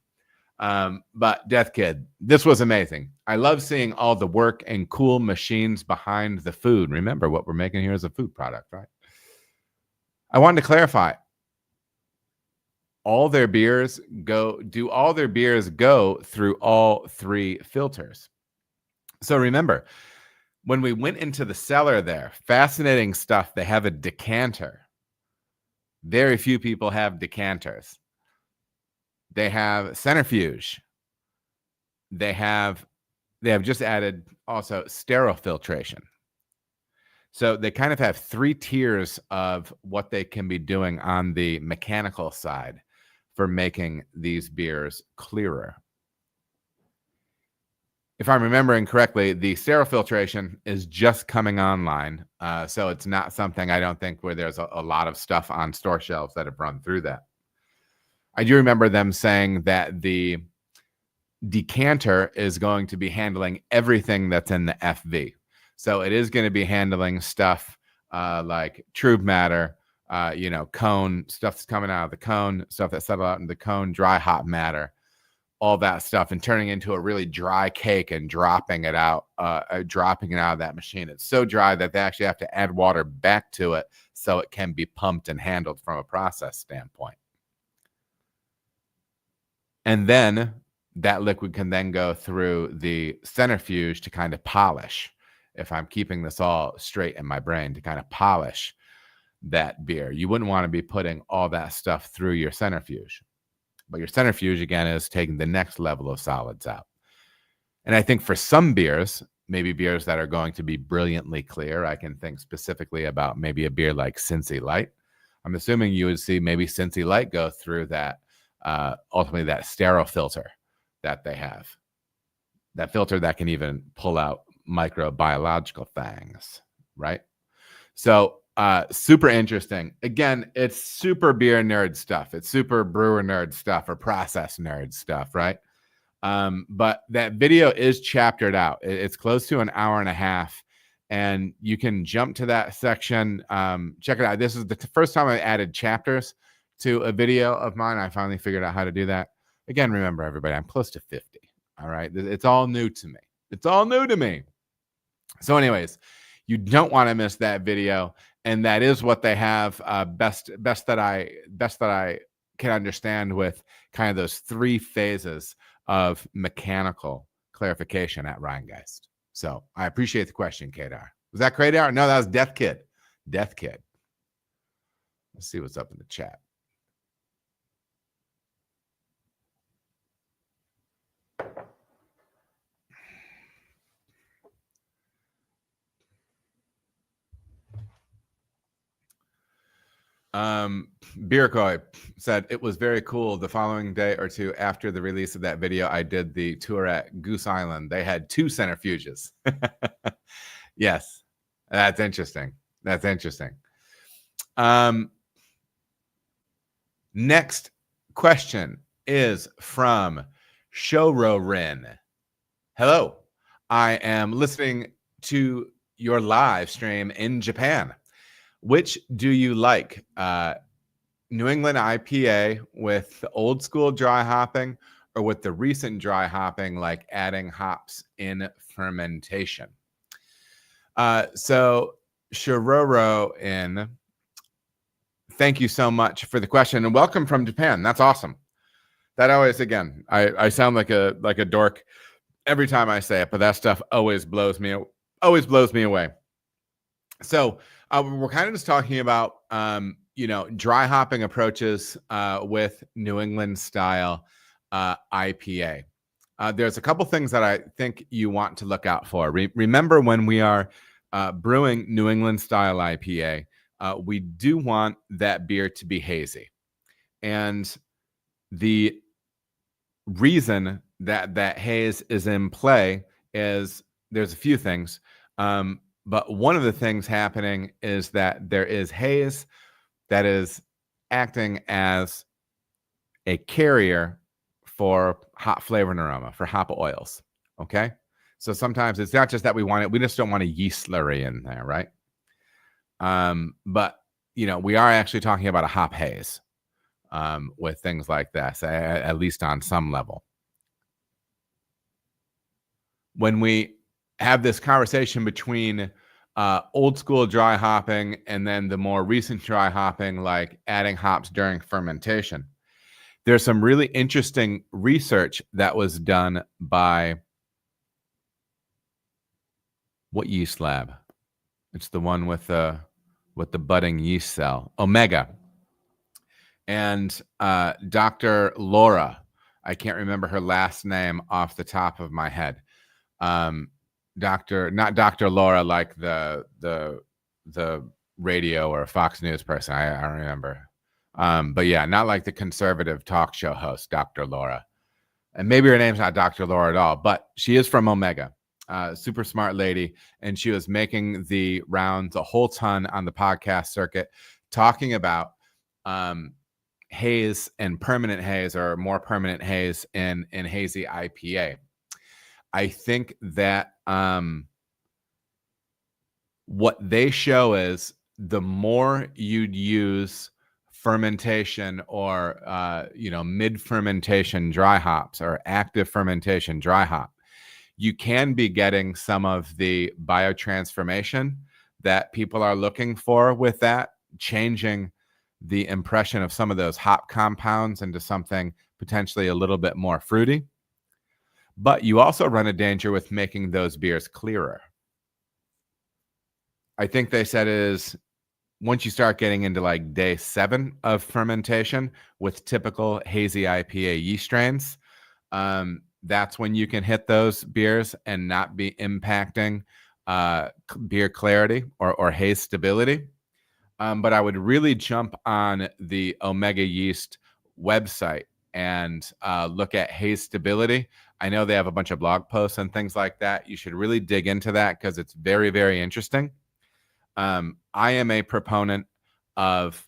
But Death Kid, this was amazing. I love seeing all the work and cool machines behind the food. Remember, what we're making here is a food product, right? I wanted to clarify. Do all their beers go through all 3 filters? So remember, when we went into the cellar there, fascinating stuff. They have a decanter Very few people have decanters. They have centrifuge. They have just added also sterile filtration. So they kind of have 3 tiers of what they can be doing on the mechanical side for making these beers clearer. If I'm remembering correctly, the sterile filtration is just coming online. So it's not something, I don't think, where there's a lot of stuff on store shelves that have run through that. I do remember them saying that the decanter is going to be handling everything that's in the FV. So it is going to be handling stuff like trube matter, cone, stuff that's coming out of the cone, stuff that's settled out in the cone, dry hop matter, all that stuff, and turning into a really dry cake and dropping it out of that machine. It's so dry that they actually have to add water back to it so it can be pumped and handled from a process standpoint. And then that liquid can then go through the centrifuge to kind of polish, if I'm keeping this all straight in my brain, to kind of polish that beer. You wouldn't want to be putting all that stuff through your centrifuge. But your centrifuge, again, is taking the next level of solids out. And I think for some beers, maybe beers that are going to be brilliantly clear, I can think specifically about maybe a beer like Cincy Light. I'm assuming you would see maybe Cincy Light go through that, ultimately that sterile filter that they have. That filter that can even pull out microbiological things, right? So super interesting. Again, it's super beer nerd stuff. It's super brewer nerd stuff or process nerd stuff, right? But that video is chaptered out. It's close to an hour and a half, and you can jump to that section. Check it out. This is the first time I added chapters to a video of mine. I finally figured out how to do that. Again, remember, everybody, I'm close to 50. All right. It's all new to me. It's all new to me. So anyways, you don't want to miss that video. And that is what they have best that I can understand with kind of those 3 phases of mechanical clarification at Rheingeist. So I appreciate the question, Kadar. Was that Kadar? No, that was Death Kid. Death Kid. Let's see what's up in the chat. Beercoy said it was very cool. The following day or two after the release of that video, I did the tour at Goose Island. They had 2 centrifuges. Yes, that's interesting. That's interesting. Next question is from Showrorin. Hello, I am listening to your live stream in Japan. Which do you like? New England IPA with the old school dry hopping, or with the recent dry hopping, like adding hops in fermentation? So Shiroro, thank you so much for the question, and welcome from Japan. That's awesome. That always, again, I sound like a dork every time I say it, but that stuff always blows me away. So we're kind of just talking about dry hopping approaches with New England style IPA. There's a couple things that I think you want to look out for. Remember, when we are brewing New England style IPA, we do want that beer to be hazy. And the reason that haze is in play is there's a few things. But one of the things happening is that there is haze that is acting as a carrier for hop flavor and aroma, for hop oils. Okay. So sometimes it's not just that we just don't want a yeast slurry in there, right? But we are actually talking about a hop haze with things like this, at least on some level. When we have this conversation between old school dry hopping and then the more recent dry hopping, like adding hops during fermentation, there's some really interesting research that was done by what yeast lab? It's the one with the budding yeast cell, Omega. and Dr. Laura. I can't remember her last name off the top of my head. Not Dr. Laura, like the radio or Fox News person. I don't remember. But yeah, not like the conservative talk show host, Dr. Laura. And maybe her name's not Dr. Laura at all, but she is from Omega. Super smart lady. And she was making the rounds a whole ton on the podcast circuit, talking about haze and permanent haze, or more permanent haze in hazy IPA. I think that what they show is the more you'd use fermentation or mid fermentation dry hops or active fermentation dry hop, you can be getting some of the biotransformation that people are looking for with that, changing the impression of some of those hop compounds into something potentially a little bit more fruity. But you also run a danger with making those beers clearer. I think they said is once you start getting into like day 7 of fermentation with typical hazy IPA yeast strains, that's when you can hit those beers and not be impacting beer clarity or haze stability. But I would really jump on the Omega Yeast website and look at haze stability. I know they have a bunch of blog posts and things like that. You should really dig into that because it's very, very interesting. I am a proponent of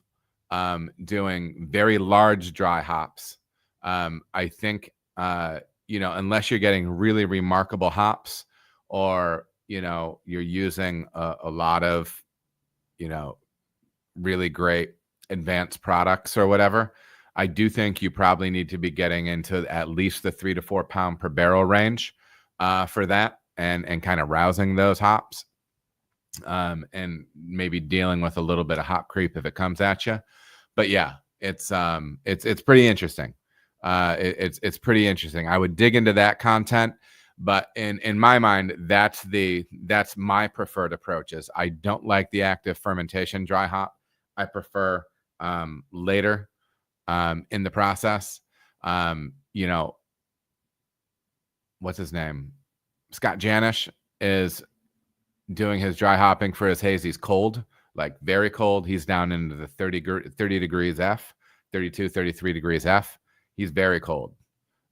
doing very large dry hops. I think, unless you're getting really remarkable hops or, you're using a lot of, really great advanced products or whatever, I do think you probably need to be getting into at least the 3 to 4 pound per barrel range for that and kind of rousing those hops. And maybe dealing with a little bit of hop creep if it comes at you. But yeah, it's pretty interesting. It's pretty interesting. I would dig into that content, but in my mind, that's my preferred approach. Is I don't like the active fermentation dry hop. I prefer later in the process. What's his name? Scott Janish is doing his dry hopping for his hazies cold, like very cold. He's down into the 30 degrees F, 32, 33 degrees F. He's very cold,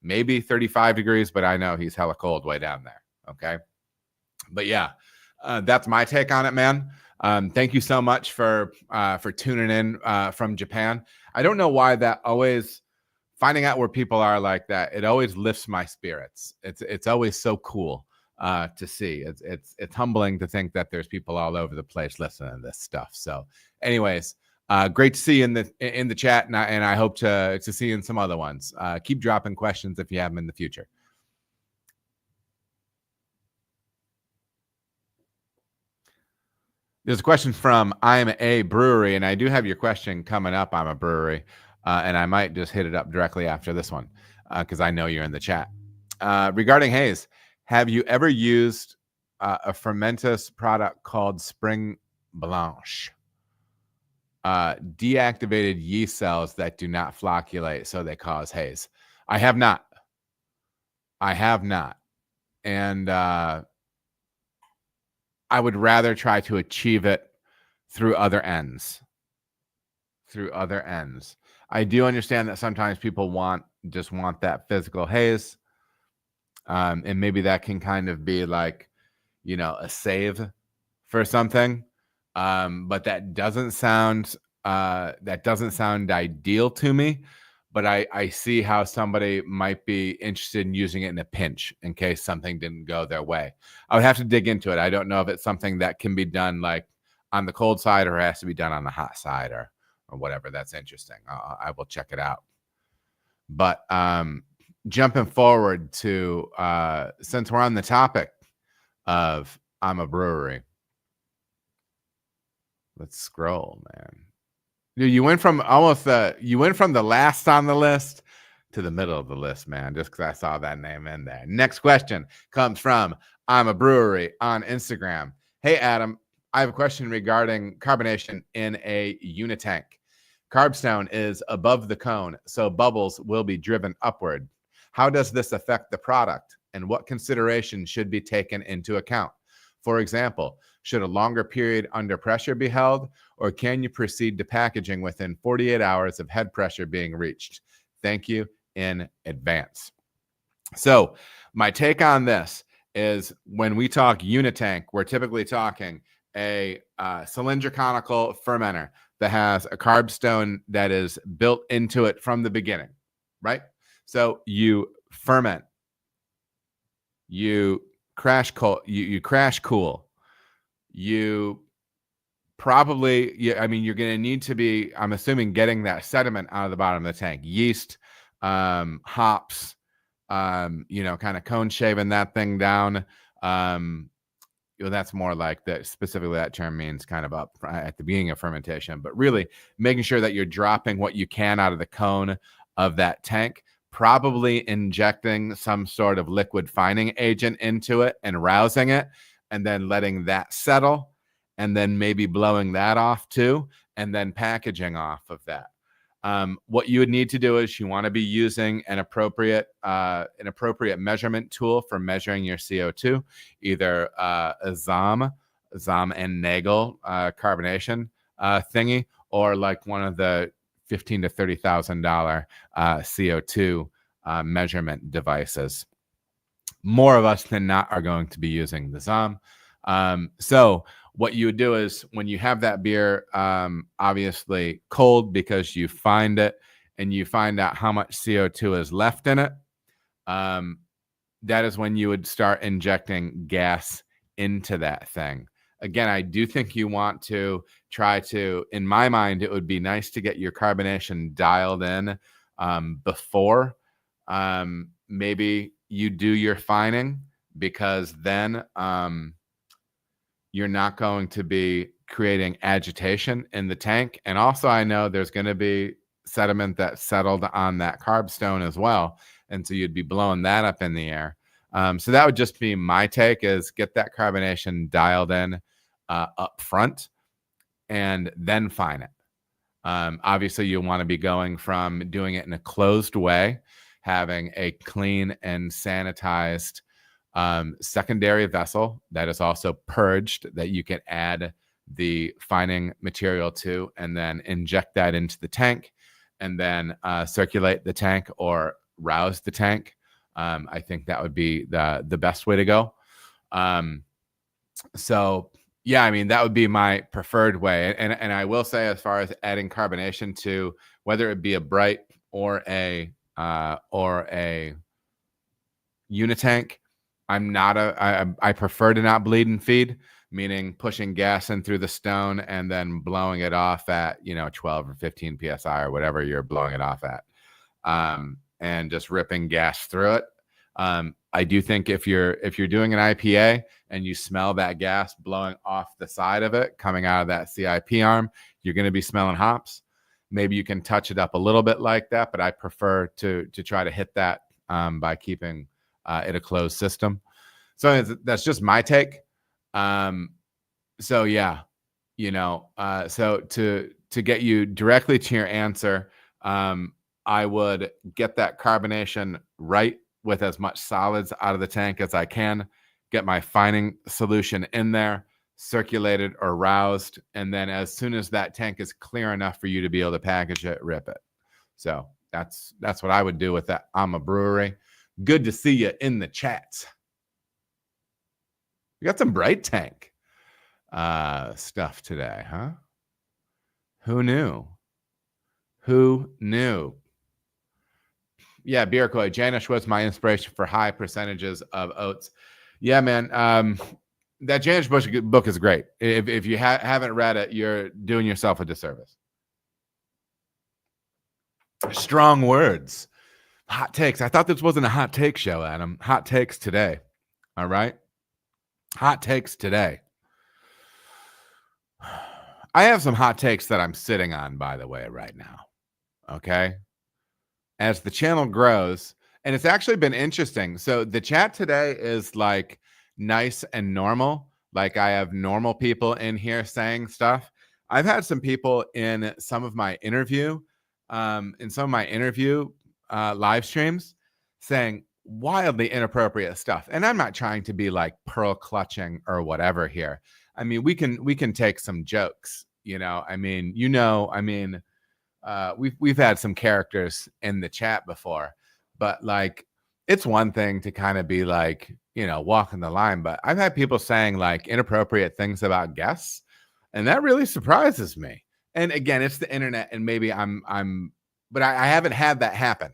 maybe 35 degrees, but I know he's hella cold way down there. Okay. But yeah, that's my take on it, man. Thank you so much for tuning in from Japan. I don't know why that always finding out where people are like that. It always lifts my spirits. It's always so cool to see. It's humbling to think that there's people all over the place listening to this stuff. So anyways, great to see you in the chat, and I hope to see you in some other ones. Keep dropping questions if you have them in the future. There's a question from I'm a Brewery, and I do have your question coming up. I'm a Brewery, and I might just hit it up directly after this one because I know you're in the chat. Regarding haze, have you ever used a fermentous product called Spring Blanche? Deactivated yeast cells that do not flocculate, so they cause haze. I have not. And I would rather try to achieve it through other ends. I do understand that sometimes people just want that physical haze. And maybe that can kind of be like, a save for something. But that doesn't sound ideal to me. But I see how somebody might be interested in using it in a pinch in case something didn't go their way. I would have to dig into it. I don't know if it's something that can be done like on the cold side or has to be done on the hot side or whatever. That's interesting. I will check it out. But jumping forward to since we're on the topic of I'm a Brewery. Let's scroll, man. Dude, you went from the last on the list to the middle of the list, man, just because I saw that name in there. Next question comes from I'm a Brewery on Instagram. Hey, Adam, I have a question regarding carbonation in a unitank. Carbstone is above the cone, so bubbles will be driven upward. How does this affect the product, and what considerations should be taken into account? For example, should a longer period under pressure be held, or can you proceed to packaging within 48 hours of head pressure being reached? Thank you in advance. So my take on this is when we talk unitank, we're typically talking a cylinder conical fermenter that has a carbstone that is built into it from the beginning, right? So you ferment, you crash cool, you crash cool, you probably, I mean, you're going to need to be, I'm assuming, getting that sediment out of the bottom of the tank, yeast, hops, you know, kind of cone shaving that thing down. You know, that's more like that. Specifically, that term means kind of up at the beginning of fermentation, but really making sure that you're dropping what you can out of the cone of that tank, probably injecting some sort of liquid fining agent into it and rousing it, and then letting that settle, and then maybe blowing that off too, and then packaging off of that. What you would need to do is you want to be using an appropriate measurement tool for measuring your CO2, either a ZOM and Nagel carbonation thingy, or like one of the $15,000 to $30,000 CO2 measurement devices. More of us than not are going to be using the ZOM. So what you would do is when you have that beer, obviously cold, because you find it and you find out how much CO2 is left in it, that is when you would start injecting gas into that thing. Again, I do think you want to try to, in my mind, it would be nice to get your carbonation dialed in before maybe you do your fining, because then you're not going to be creating agitation in the tank. And also, I know there's going to be sediment that settled on that carbstone as well. And so you'd be blowing that up in the air. So that would just be my take, is get that carbonation dialed in up front and then fine it. Obviously, you want to be going from doing it in a closed way, having a clean and sanitized secondary vessel that is also purged, that you can add the fining material to, and then inject that into the tank, and then circulate the tank or rouse the tank. I think that would be the best way to go. So yeah, I mean, that would be my preferred way. And I will say, as far as adding carbonation to whether it be a bright or a unitank, I prefer to not bleed and feed, meaning pushing gas in through the stone and then blowing it off at, 12 or 15 PSI or whatever you're blowing it off at, and just ripping gas through it. I do think if you're doing an IPA and you smell that gas blowing off the side of it, coming out of that CIP arm, you're going to be smelling hops. Maybe you can touch it up a little bit like that, but I prefer to try to hit that by keeping it a closed system. So that's just my take. So yeah, so to get you directly to your answer, I would get that carbonation right with as much solids out of the tank as I can, get my fining solution in there, circulated or roused, and then as soon as that tank is clear enough for you to be able to package it, rip it. So that's what I would do with that. I'm a brewery. Good to see you in the chat. We got some bright tank stuff today, huh? Who knew? Who knew? Yeah, Beer Koi. Janish was my inspiration for high percentages of oats. Yeah, man. That Janish book is great. If you haven't read it, you're doing yourself a disservice. Strong words. Hot takes. I thought this wasn't a hot take show, Adam. Hot takes today. All right? Hot takes today. I have some hot takes that I'm sitting on, by the way, right now. Okay? As the channel grows, and it's actually been interesting. So the chat today is like nice and normal. Like I have normal people in here saying stuff. I've had some people in some of my interview live streams saying wildly inappropriate stuff. And I'm not trying to be like pearl clutching or whatever here. I mean, we can take some jokes, we've had some characters in the chat before, but like it's one thing to kind of be like, walking the line, but I've had people saying like inappropriate things about guests, and that really surprises me. And again, it's the internet, and maybe but I haven't had that happen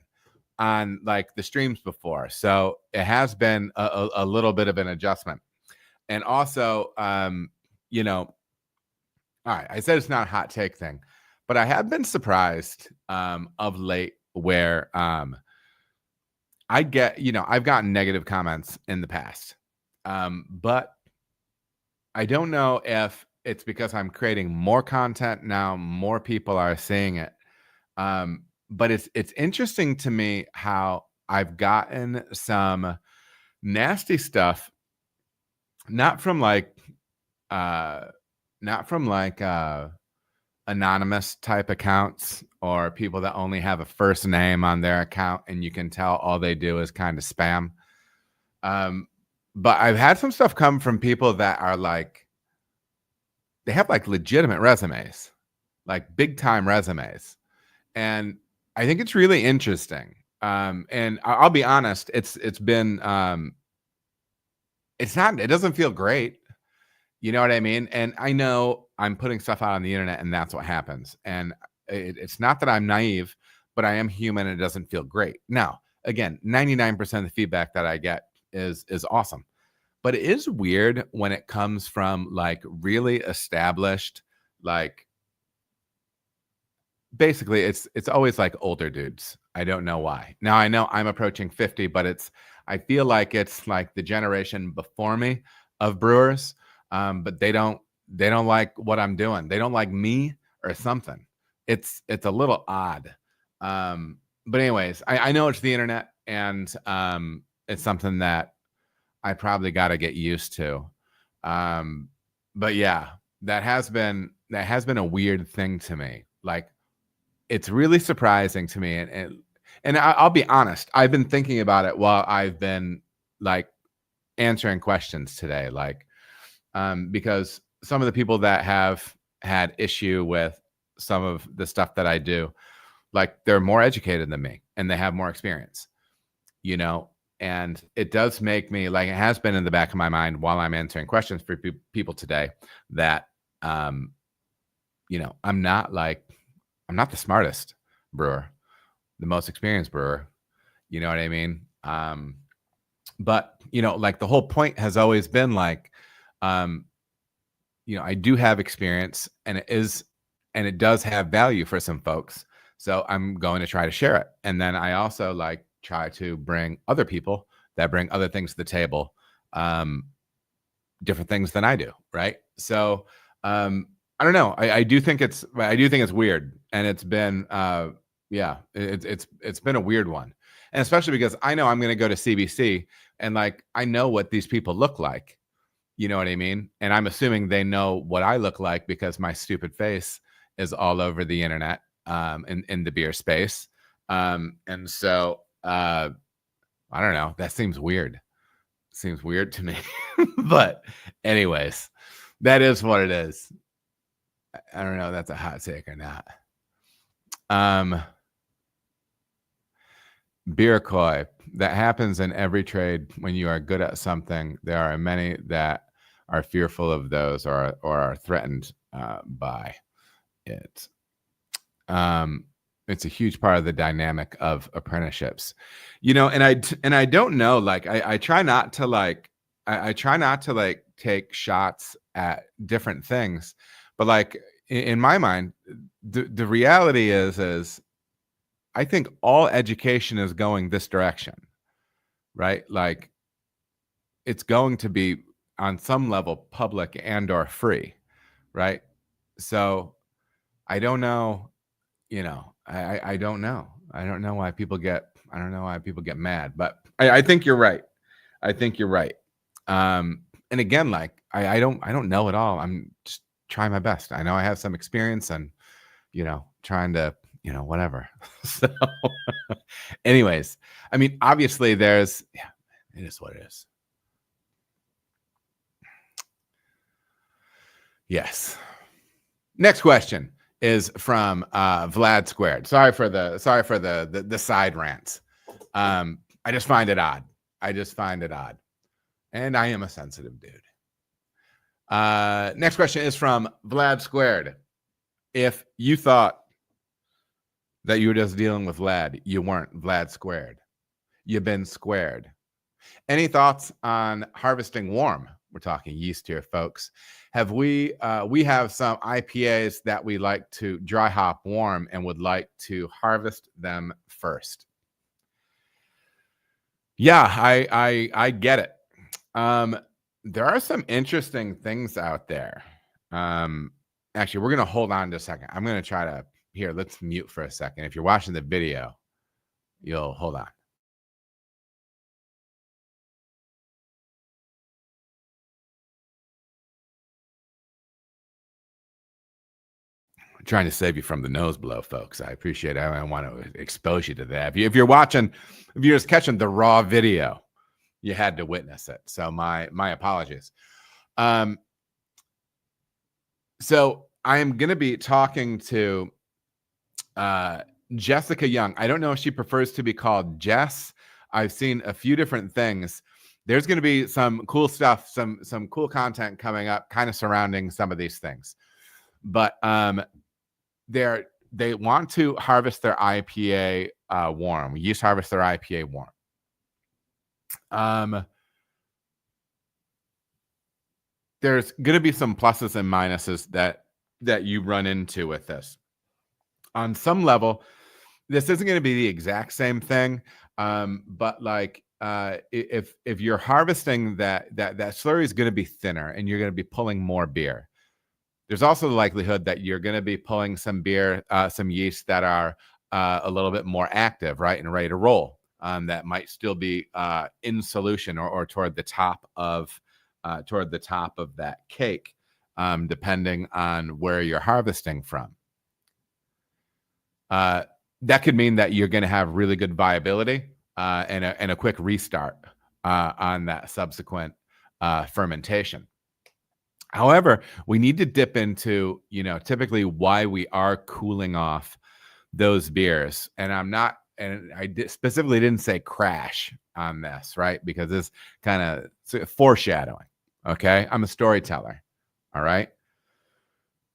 on like the streams before, so it has been a little bit of an adjustment. And also, all right, I said it's not a hot take thing, but I have been surprised of late where I've gotten negative comments in the past, but I don't know if it's because I'm creating more content now, more people are seeing it. But it's interesting to me how I've gotten some nasty stuff, not from like anonymous type accounts or people that only have a first name on their account and you can tell all they do is kind of spam. But I've had some stuff come from people that are like, they have like legitimate resumes, like big time resumes. And I think it's really interesting. And I'll be honest, it doesn't feel great. You know what I mean? And I know I'm putting stuff out on the internet and that's what happens. And it's not that I'm naive, but I am human and it doesn't feel great. Now, again, 99% of the feedback that I get is awesome. But it is weird when it comes from like really established, like basically it's always like older dudes. I don't know why. Now I know I'm approaching 50, but I feel like it's like the generation before me of brewers. But they don't like what I'm doing. They don't like me or something. It's a little odd. But anyways, I know it's the internet, and it's something that I probably got to get used to. But yeah, that has been a weird thing to me. Like, it's really surprising to me, and I'll be honest, I've been thinking about it while I've been like answering questions today, like because some of the people that have had issue with some of the stuff that I do, like they're more educated than me and they have more experience, and it does make me, like, it has been in the back of my mind while I'm answering questions for people today that, I'm not the smartest brewer, the most experienced brewer, you know what I mean? But, like the whole point has always been like, I do have experience and it does have value for some folks. So I'm going to try to share it. And then I also like try to bring other people that bring other things to the table, different things than I do. Right. So, I don't know. I do think it's weird, and it's been, it's been a weird one. And especially because I know I'm going to go to CBC and like, I know what these people look like. You know what I mean? And I'm assuming they know what I look like because my stupid face is all over the internet, in the beer space. And so, I don't know. That seems weird. Seems weird to me. But anyways, that is what it is. I don't know if that's a hot take or not. Beer koi, that happens in every trade. When you are good at something, there are many that are fearful of those or are threatened by it. It's a huge part of the dynamic of apprenticeships, and I don't know, like I try not to like take shots at different things, but like in my mind, the reality is I think all education is going this direction, right? Like it's going to be on some level public and or free, right? So I don't know, I don't know. I don't know why people get mad, but I think you're right. I think you're right. And again, like I don't know at all. I'm just try my best. I know I have some experience and, trying to, whatever. So anyways, I mean, obviously it is what it is. Yes. Next question is from Vlad Squared. Sorry for the side rants. I just find it odd. And I am a sensitive dude. Next question is from Vlad Squared. If you thought that you were just dealing with Vlad, you weren't. Vlad Squared. You've been squared. Any thoughts on harvesting warm? We're talking yeast here, folks. We have some IPAs that we like to dry hop warm and would like to harvest them first. Yeah, I get it. There are some interesting things out there. Actually, we're going to hold on to a second. I'm going to try to, here, let's mute for a second. If you're watching the video, you'll hold on. I'm trying to save you from the nose blow, folks. I appreciate it. I don't want to expose you to that. If you're watching, if you're just catching the raw video, you had to witness it. So my apologies. So I am going to be talking to Jessica Young. I don't know if she prefers to be called Jess. I've seen a few different things. There's going to be some cool stuff, some cool content coming up, kind of surrounding some of these things. But they want to harvest their IPA warm. Yeast harvest their IPA warm. There's going to be some pluses and minuses that you run into with this. On some level, this isn't going to be the exact same thing, but like if you're harvesting that slurry is going to be thinner and you're going to be pulling more beer. There's also the likelihood that you're going to be pulling some beer, some yeast that are a little bit more active, right, and ready to roll. That might still be in solution or toward the top of that cake, depending on where you're harvesting from. That could mean that you're going to have really good viability and a quick restart on that subsequent fermentation. However, we need to dip into, typically why we are cooling off those beers. And specifically didn't say crash on this, right? Because it's kind of foreshadowing. Okay. I'm a storyteller. All right.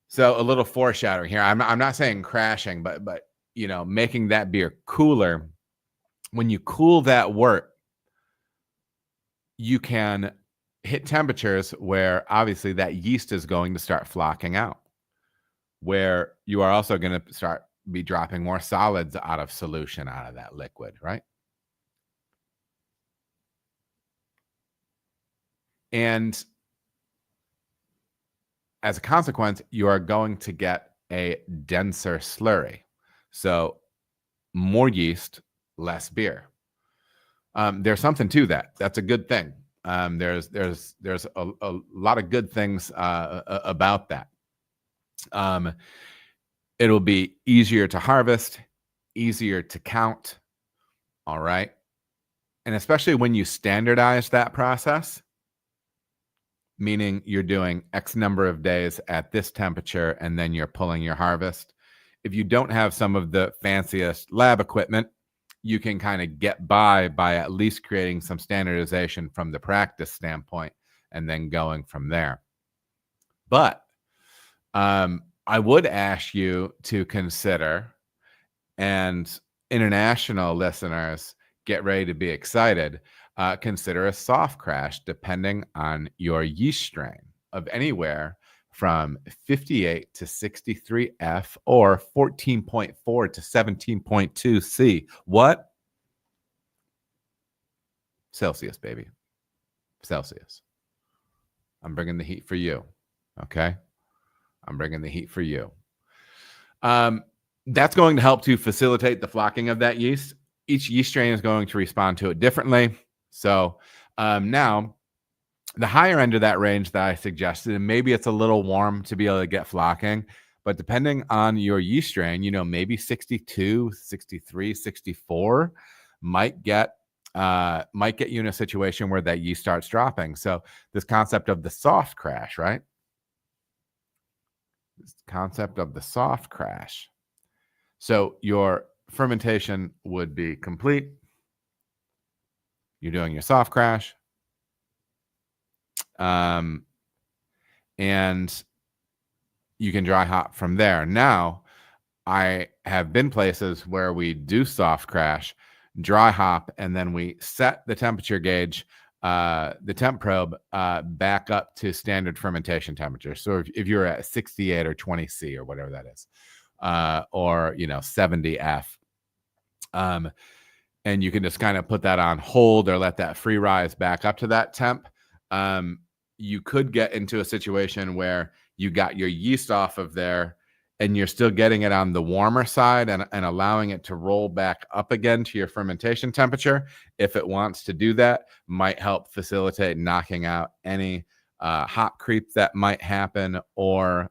So a little foreshadowing here. I'm not saying crashing, but making that beer cooler. When you cool that wort, you can hit temperatures where obviously that yeast is going to start flocking out, where you are also going to be dropping more solids out of solution, out of that liquid, right? And as a consequence, you are going to get a denser slurry. So more yeast, less beer. There's something to that. That's a good thing. There's a lot of good things about that. It'll be easier to harvest, easier to count. All right. And especially when you standardize that process, meaning you're doing X number of days at this temperature and then you're pulling your harvest. If you don't have some of the fanciest lab equipment, you can kind of get by at least creating some standardization from the practice standpoint and then going from there. But I would ask you to consider, and international listeners, get ready to be excited, consider a soft crash depending on your yeast strain of anywhere from 58 to 63 F or 14.4 to 17.2 C. What? Celsius, baby. Celsius. I'm bringing the heat for you. Okay? I'm bringing the heat for you. That's going to help to facilitate the flocking of that yeast. Each yeast strain is going to respond to it differently. So now The higher end of that range that I suggested, and maybe it's a little warm to be able to get flocking, but depending on your yeast strain, maybe 62, 63, 64 might get you in a situation where that yeast starts dropping. So this concept of the soft crash, right? This concept of the soft crash. So your fermentation would be complete. You're doing your soft crash. And you can dry hop from there. Now, I have been places where we do soft crash, dry hop, and then we set the temperature gauge, the temp probe, back up to standard fermentation temperature. So if you're at 68 or 20 C or whatever that is, or 70 F, and you can just kind of put that on hold or let that free rise back up to that temp. You could get into a situation where you got your yeast off of there and you're still getting it on the warmer side and allowing it to roll back up again to your fermentation temperature. If it wants to do that, might help facilitate knocking out any hop creep that might happen, or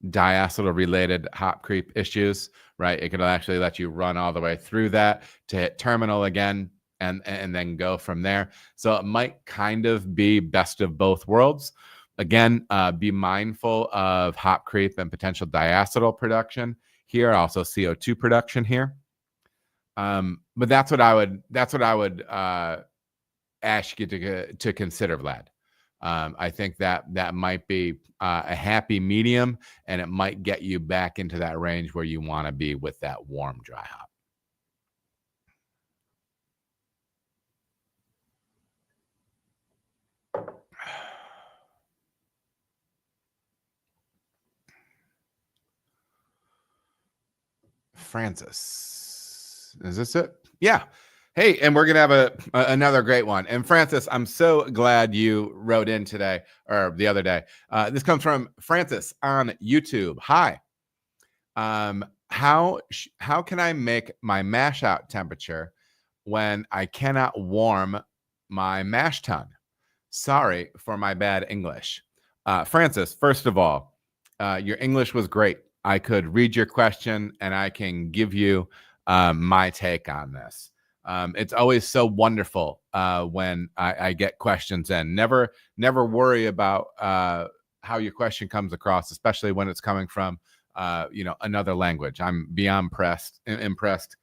diacetyl related hop creep issues, right? It could actually let you run all the way through that to hit terminal again and then go from there. So it might kind of be best of both worlds. Again, be mindful of hop creep and potential diacetyl production here, also CO2 production here. But that's what I would ask you to consider, Vlad. I think that might be a happy medium, and it might get you back into that range where you want to be with that warm dry hop. Francis, is this it? Yeah. Hey, and we're going to have another great one. And Francis, I'm so glad you wrote in today or the other day. This comes from Francis on YouTube. Hi. How can I make my mash out temperature when I cannot warm my mash tun? Sorry for my bad English. Francis, first of all, your English was great. I could read your question and I can give you my take on this. It's always so wonderful when I get questions in. Never worry about how your question comes across, especially when it's coming from another language. I'm beyond impressed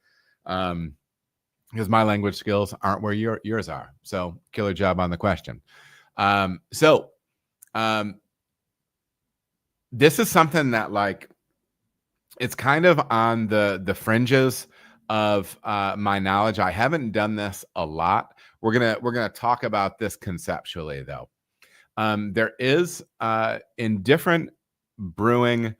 because my language skills aren't where yours are. So killer job on the question. This is something that it's kind of on the fringes of my knowledge. I haven't done this a lot. We're gonna talk about this conceptually though. There is in different brewing.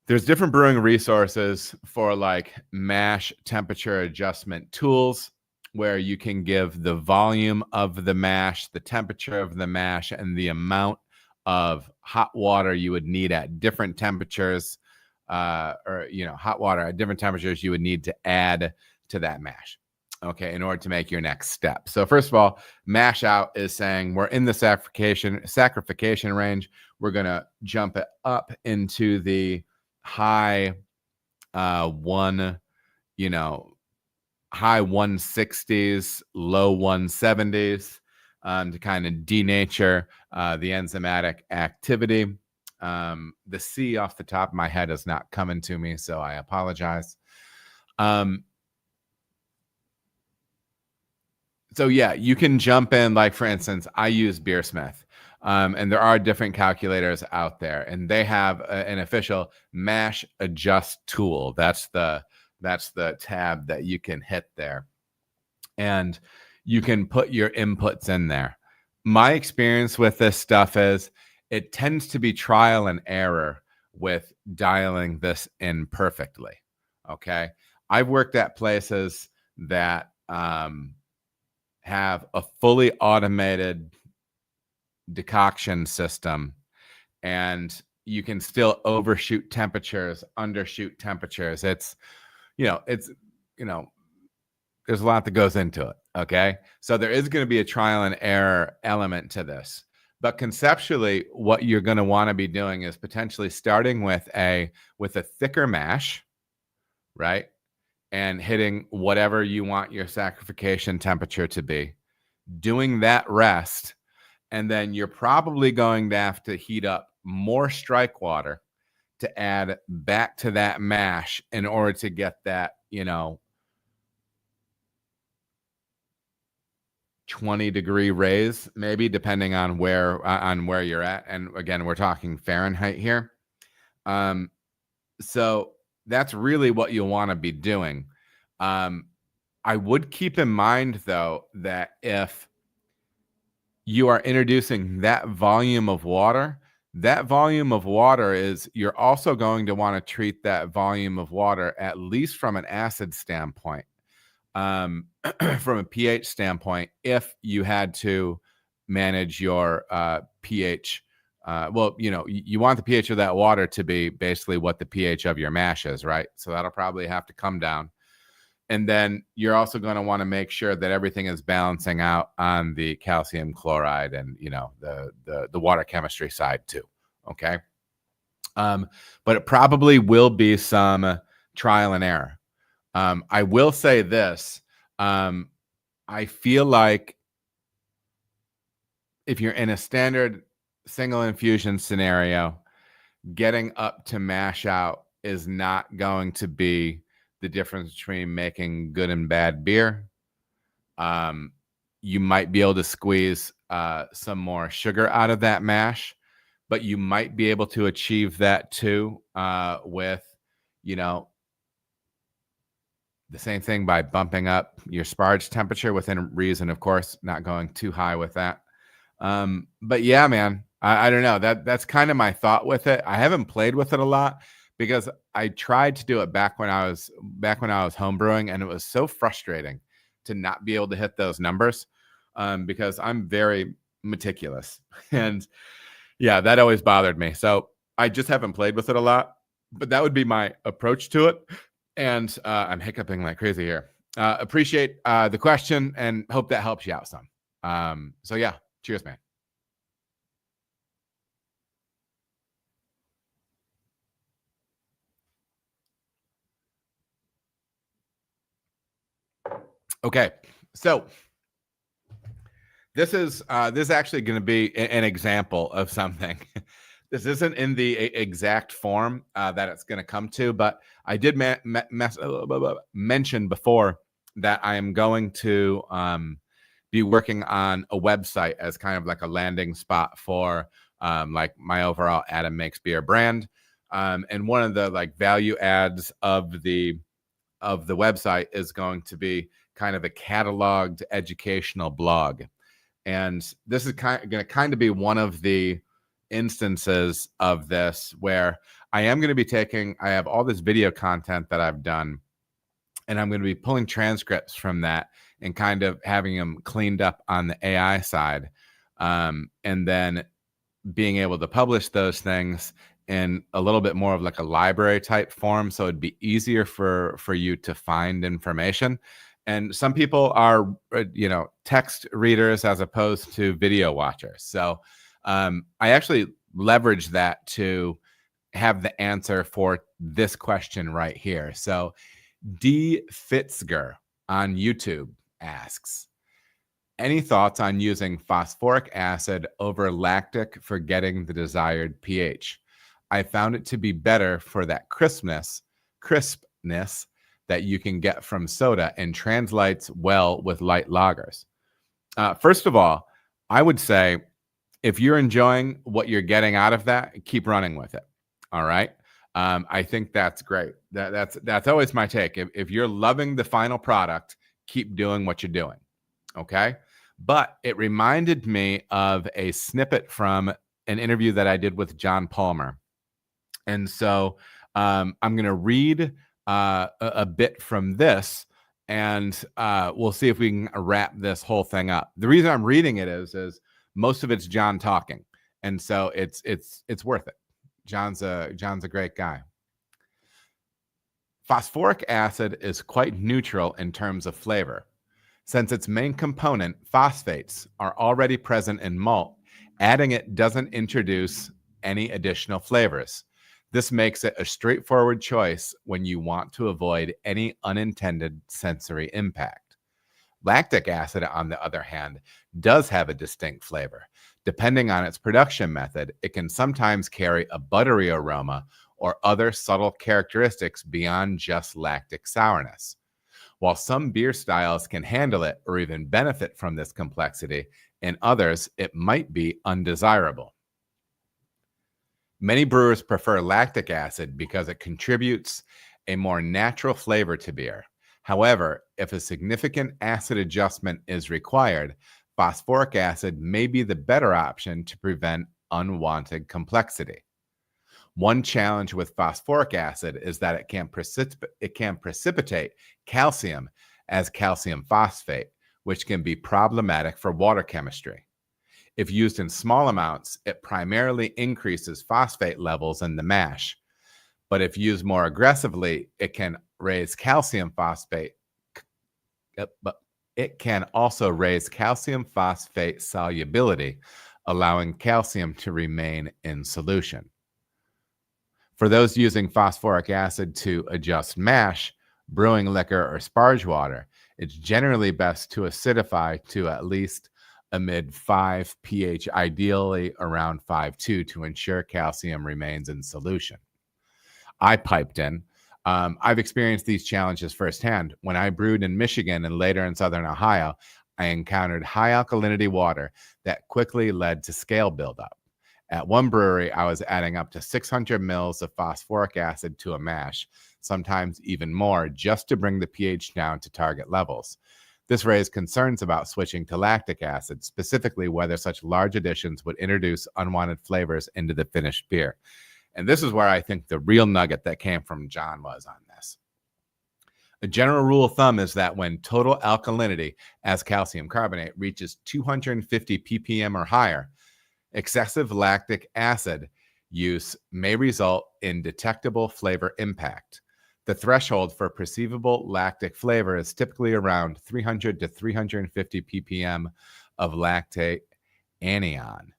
There's different brewing resources for like mash temperature adjustment tools where you can give the volume of the mash, the temperature of the mash, and the amount of hot water you would need at different temperatures, hot water at different temperatures you would need to add to that mash, okay, in order to make your next step. So first of all, mash out is saying we're in the saccharification range. We're going to jump it up into the high high 160s, low 170s to kind of denature the enzymatic activity. The C off the top of my head is not coming to me, so I apologize. So yeah, you can jump in, like for instance, I use Beersmith. And there are different calculators out there, and they have an official mash adjust tool. That's the tab that you can hit there, and you can put your inputs in there. My experience with this stuff is it tends to be trial and error with dialing this in perfectly. Okay, I've worked at places that have a fully automated decoction system, and you can still overshoot temperatures, undershoot temperatures. It's there's a lot that goes into it. Okay. So there is going to be a trial and error element to this. But conceptually, what you're going to want to be doing is potentially starting with a thicker mash, right? And hitting whatever you want your saccharification temperature to be, doing that rest, and then you're probably going to have to heat up more strike water to add back to that mash in order to get that, 20-degree raise, maybe, depending on where you're at. And again, we're talking Fahrenheit here. So that's really what you'll want to be doing. I would keep in mind, though, that if you are introducing that volume of water is, you're also going to want to treat that volume of water, at least from an acid standpoint, from a pH standpoint, if you had to manage your pH. Well, you want the pH of that water to be basically what the pH of your mash is, right? So that'll probably have to come down. And then you're also going to want to make sure that everything is balancing out on the calcium chloride and, the water chemistry side too. Okay. But it probably will be some trial and error. I will say this. I feel like if you're in a standard single infusion scenario, getting up to mash out is not going to be the difference between making good and bad beer. You might be able to squeeze some more sugar out of that mash, but you might be able to achieve that too with, the same thing by bumping up your sparge temperature within reason, of course, not going too high with that. But yeah, man, I don't know. That's kind of my thought with it. I haven't played with it a lot because I tried to do it back when I was homebrewing, and it was so frustrating to not be able to hit those numbers because I'm very meticulous. And yeah, that always bothered me. So I just haven't played with it a lot, but that would be my approach to it. And I'm hiccuping like crazy here. Appreciate the question and hope that helps you out some. So yeah, cheers, man. Okay, so this is actually going to be an example of something. This isn't in the exact form that it's going to come to, but I did mention before that I am going to be working on a website as kind of like a landing spot for like my overall Adam Makes Beer brand. And one of the like value adds of the website is going to be kind of a cataloged educational blog. And this is going to kind of be one of the instances of this where I am going to be I have all this video content that I've done, and I'm going to be pulling transcripts from that and kind of having them cleaned up on the AI side, and then being able to publish those things in a little bit more of like a library type form, so it'd be easier for you to find information. And some people are, text readers as opposed to video watchers. So I actually leverage that to have the answer for this question right here. So D. Fitzger on YouTube asks, any thoughts on using phosphoric acid over lactic for getting the desired pH? I found it to be better for that crispness that you can get from soda and translates well with light lagers. First of all, I would say if you're enjoying what you're getting out of that, keep running with it. All right. I think that's great. That's always my take. If you're loving the final product, keep doing what you're doing. Okay. But it reminded me of a snippet from an interview that I did with John Palmer. And so I'm going to read a bit from this, and we'll see if we can wrap this whole thing up. The reason I'm reading it is most of it's John talking, and so it's worth it. John's a great guy. Phosphoric acid is quite neutral in terms of flavor. Since its main component, phosphates, are already present in malt, adding it doesn't introduce any additional flavors. This makes it a straightforward choice when you want to avoid any unintended sensory impact. Lactic acid, on the other hand, does have a distinct flavor. Depending on its production method, it can sometimes carry a buttery aroma or other subtle characteristics beyond just lactic sourness. While some beer styles can handle it or even benefit from this complexity, in others, it might be undesirable. Many brewers prefer lactic acid because it contributes a more natural flavor to beer. However, if a significant acid adjustment is required, phosphoric acid may be the better option to prevent unwanted complexity. One challenge with phosphoric acid is that it can precipitate calcium as calcium phosphate, which can be problematic for water chemistry. If used in small amounts, it primarily increases phosphate levels in the mash. But if used more aggressively, it can raise calcium phosphate. But it can also raise calcium phosphate solubility, allowing calcium to remain in solution. For those using phosphoric acid to adjust mash, brewing liquor, or sparge water, it's generally best to acidify to at least a mid-5 pH, ideally around 5.2, to ensure calcium remains in solution. I piped in. I've experienced these challenges firsthand. When I brewed in Michigan and later in Southern Ohio, I encountered high alkalinity water that quickly led to scale buildup. At one brewery, I was adding up to 600 mils of phosphoric acid to a mash, sometimes even more, just to bring the pH down to target levels. This raised concerns about switching to lactic acid, specifically whether such large additions would introduce unwanted flavors into the finished beer. And this is where I think the real nugget that came from John was on this. A general rule of thumb is that when total alkalinity as calcium carbonate reaches 250 ppm or higher, excessive lactic acid use may result in detectable flavor impact. The threshold for perceivable lactic flavor is typically around 300 to 350 ppm of lactate anion,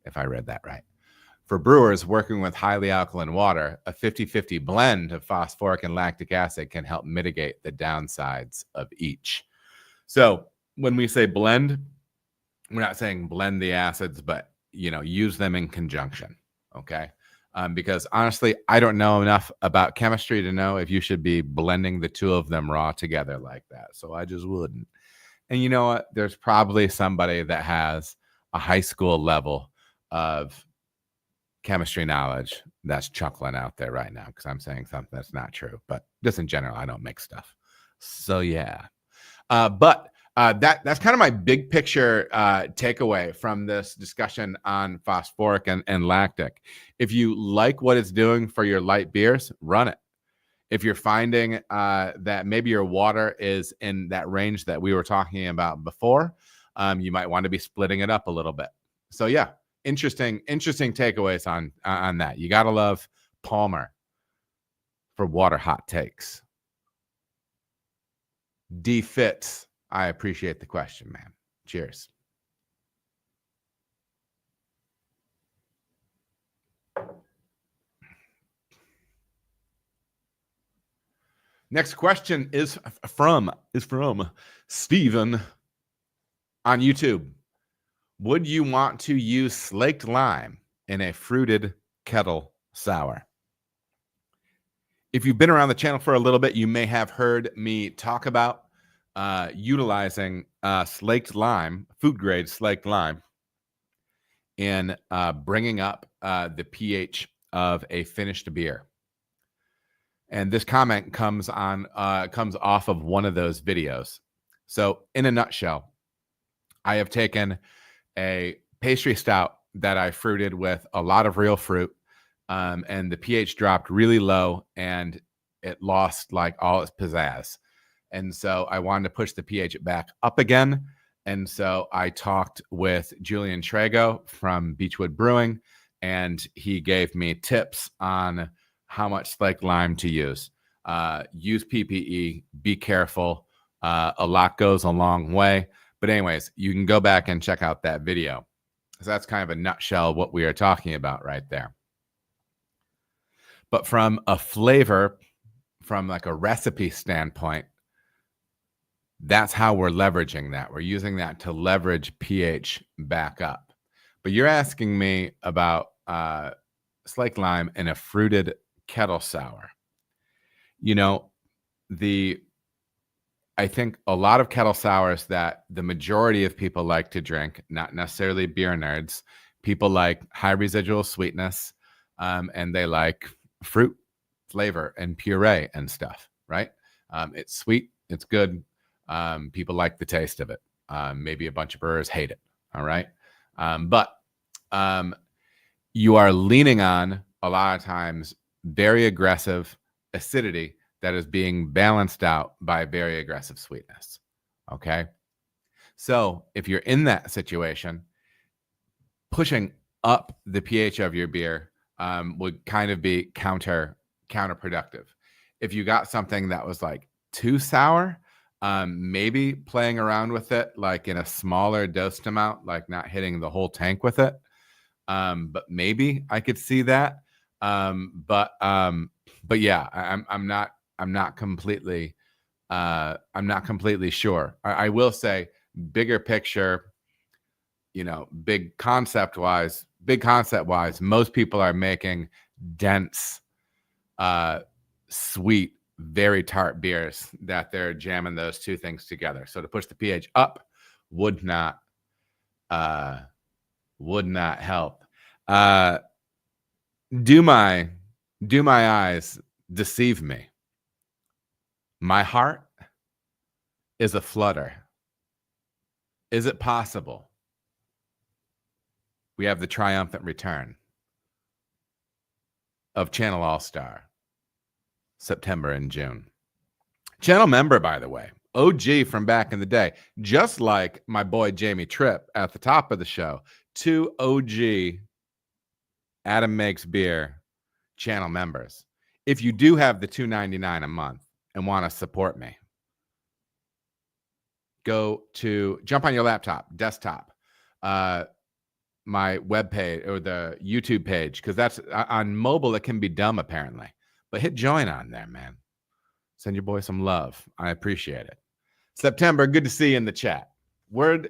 if I read that right. For brewers working with highly alkaline water, a 50-50 blend of phosphoric and lactic acid can help mitigate the downsides of each. So when we say blend, we're not saying blend the acids, but use them in conjunction, okay? Because honestly, I don't know enough about chemistry to know if you should be blending the two of them raw together like that. So I just wouldn't. And you know what? There's probably somebody that has a high school level of chemistry knowledge that's chuckling out there right now because I'm saying something that's not true. But just in general, I don't mix stuff. So yeah. But that's kind of my big picture takeaway from this discussion on phosphoric and lactic. If you like what it's doing for your light beers, run it. If you're finding that maybe your water is in that range that we were talking about before, you might want to be splitting it up a little bit. So yeah, interesting takeaways on that. You got to love Palmer for water hot takes. D Fitz, I appreciate the question, man. Cheers. Next question is from Steven on YouTube. Would you want to use slaked lime in a fruited kettle sour? If you've been around the channel for a little bit, you may have heard me talk about utilizing slaked lime, food grade slaked lime, in bringing up the pH of a finished beer. And this comment comes off of one of those videos. So in a nutshell, I have taken a pastry stout that I fruited with a lot of real fruit, and the pH dropped really low and it lost like all its pizzazz. And so I wanted to push the pH back up again. And so I talked with Julian Trago from Beechwood Brewing, and he gave me tips on how much slaked lime to use. Use PPE. Be careful. A lot goes a long way. But anyways, you can go back and check out that video. So that's kind of a nutshell what we are talking about right there. But from a flavor, from like a recipe standpoint, that's how we're leveraging that. We're using that to leverage pH back up. But you're asking me about slake lime and a fruited kettle sour. You know, I think a lot of kettle sours that the majority of people like to drink, not necessarily beer nerds, people like high residual sweetness, and they like fruit flavor and puree and stuff, right? It's sweet, it's good. People like the taste of it. Maybe a bunch of brewers hate it, all right? But you are leaning on, a lot of times, very aggressive acidity that is being balanced out by very aggressive sweetness, okay? So if you're in that situation, pushing up the pH of your beer would kind of be counterproductive. If you got something that was like too sour, maybe playing around with it like in a smaller dosed amount, like not hitting the whole tank with it. But maybe I could see that. But yeah, I'm not completely sure. I will say, bigger picture, you know, big concept wise, most people are making dense, sweet, very tart beers that they're jamming those two things together. So to push the pH up would not help. Do my eyes deceive me? My heart is a flutter. Is it possible we have the triumphant return of Channel All-Star, September and June? Channel member, by the way, OG from back in the day, just like my boy Jamie Tripp at the top of the show. 2 OG Adam Makes Beer channel members. If you do have the $2.99 a month and want to support me, jump on your laptop, desktop, my webpage or the YouTube page, because that's on mobile. It can be dumb apparently, but hit join on there, man. Send your boy some love. I appreciate it. September, good to see you in the chat. Word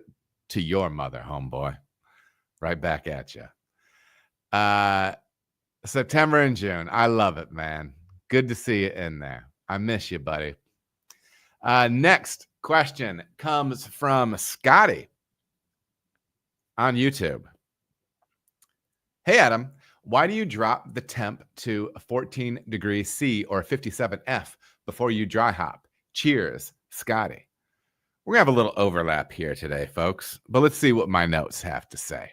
to your mother, homeboy. Right back at you. September and June. I love it, man. Good to see you in there. I miss you, buddy. Next question comes from Scotty on YouTube. Hey, Adam, why do you drop the temp to 14 degrees C or 57 F before you dry hop? Cheers, Scotty. We're going to have a little overlap here today, folks, but let's see what my notes have to say.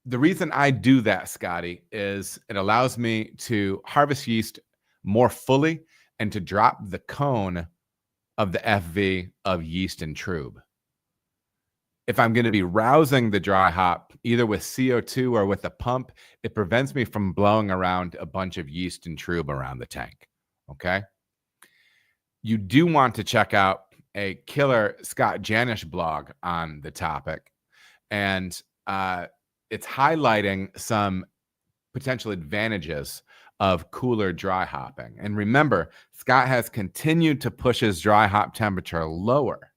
The reason I do that, Scotty, is it allows me to harvest yeast more fully and to drop the cone of the FV of yeast and trub. If I'm going to be rousing the dry hop, either with CO2 or with a pump, it prevents me from blowing around a bunch of yeast and trub around the tank, okay? You do want to check out a killer Scott Janish blog on the topic, and it's highlighting some potential advantages of cooler dry hopping. And remember, Scott has continued to push his dry hop temperature lower.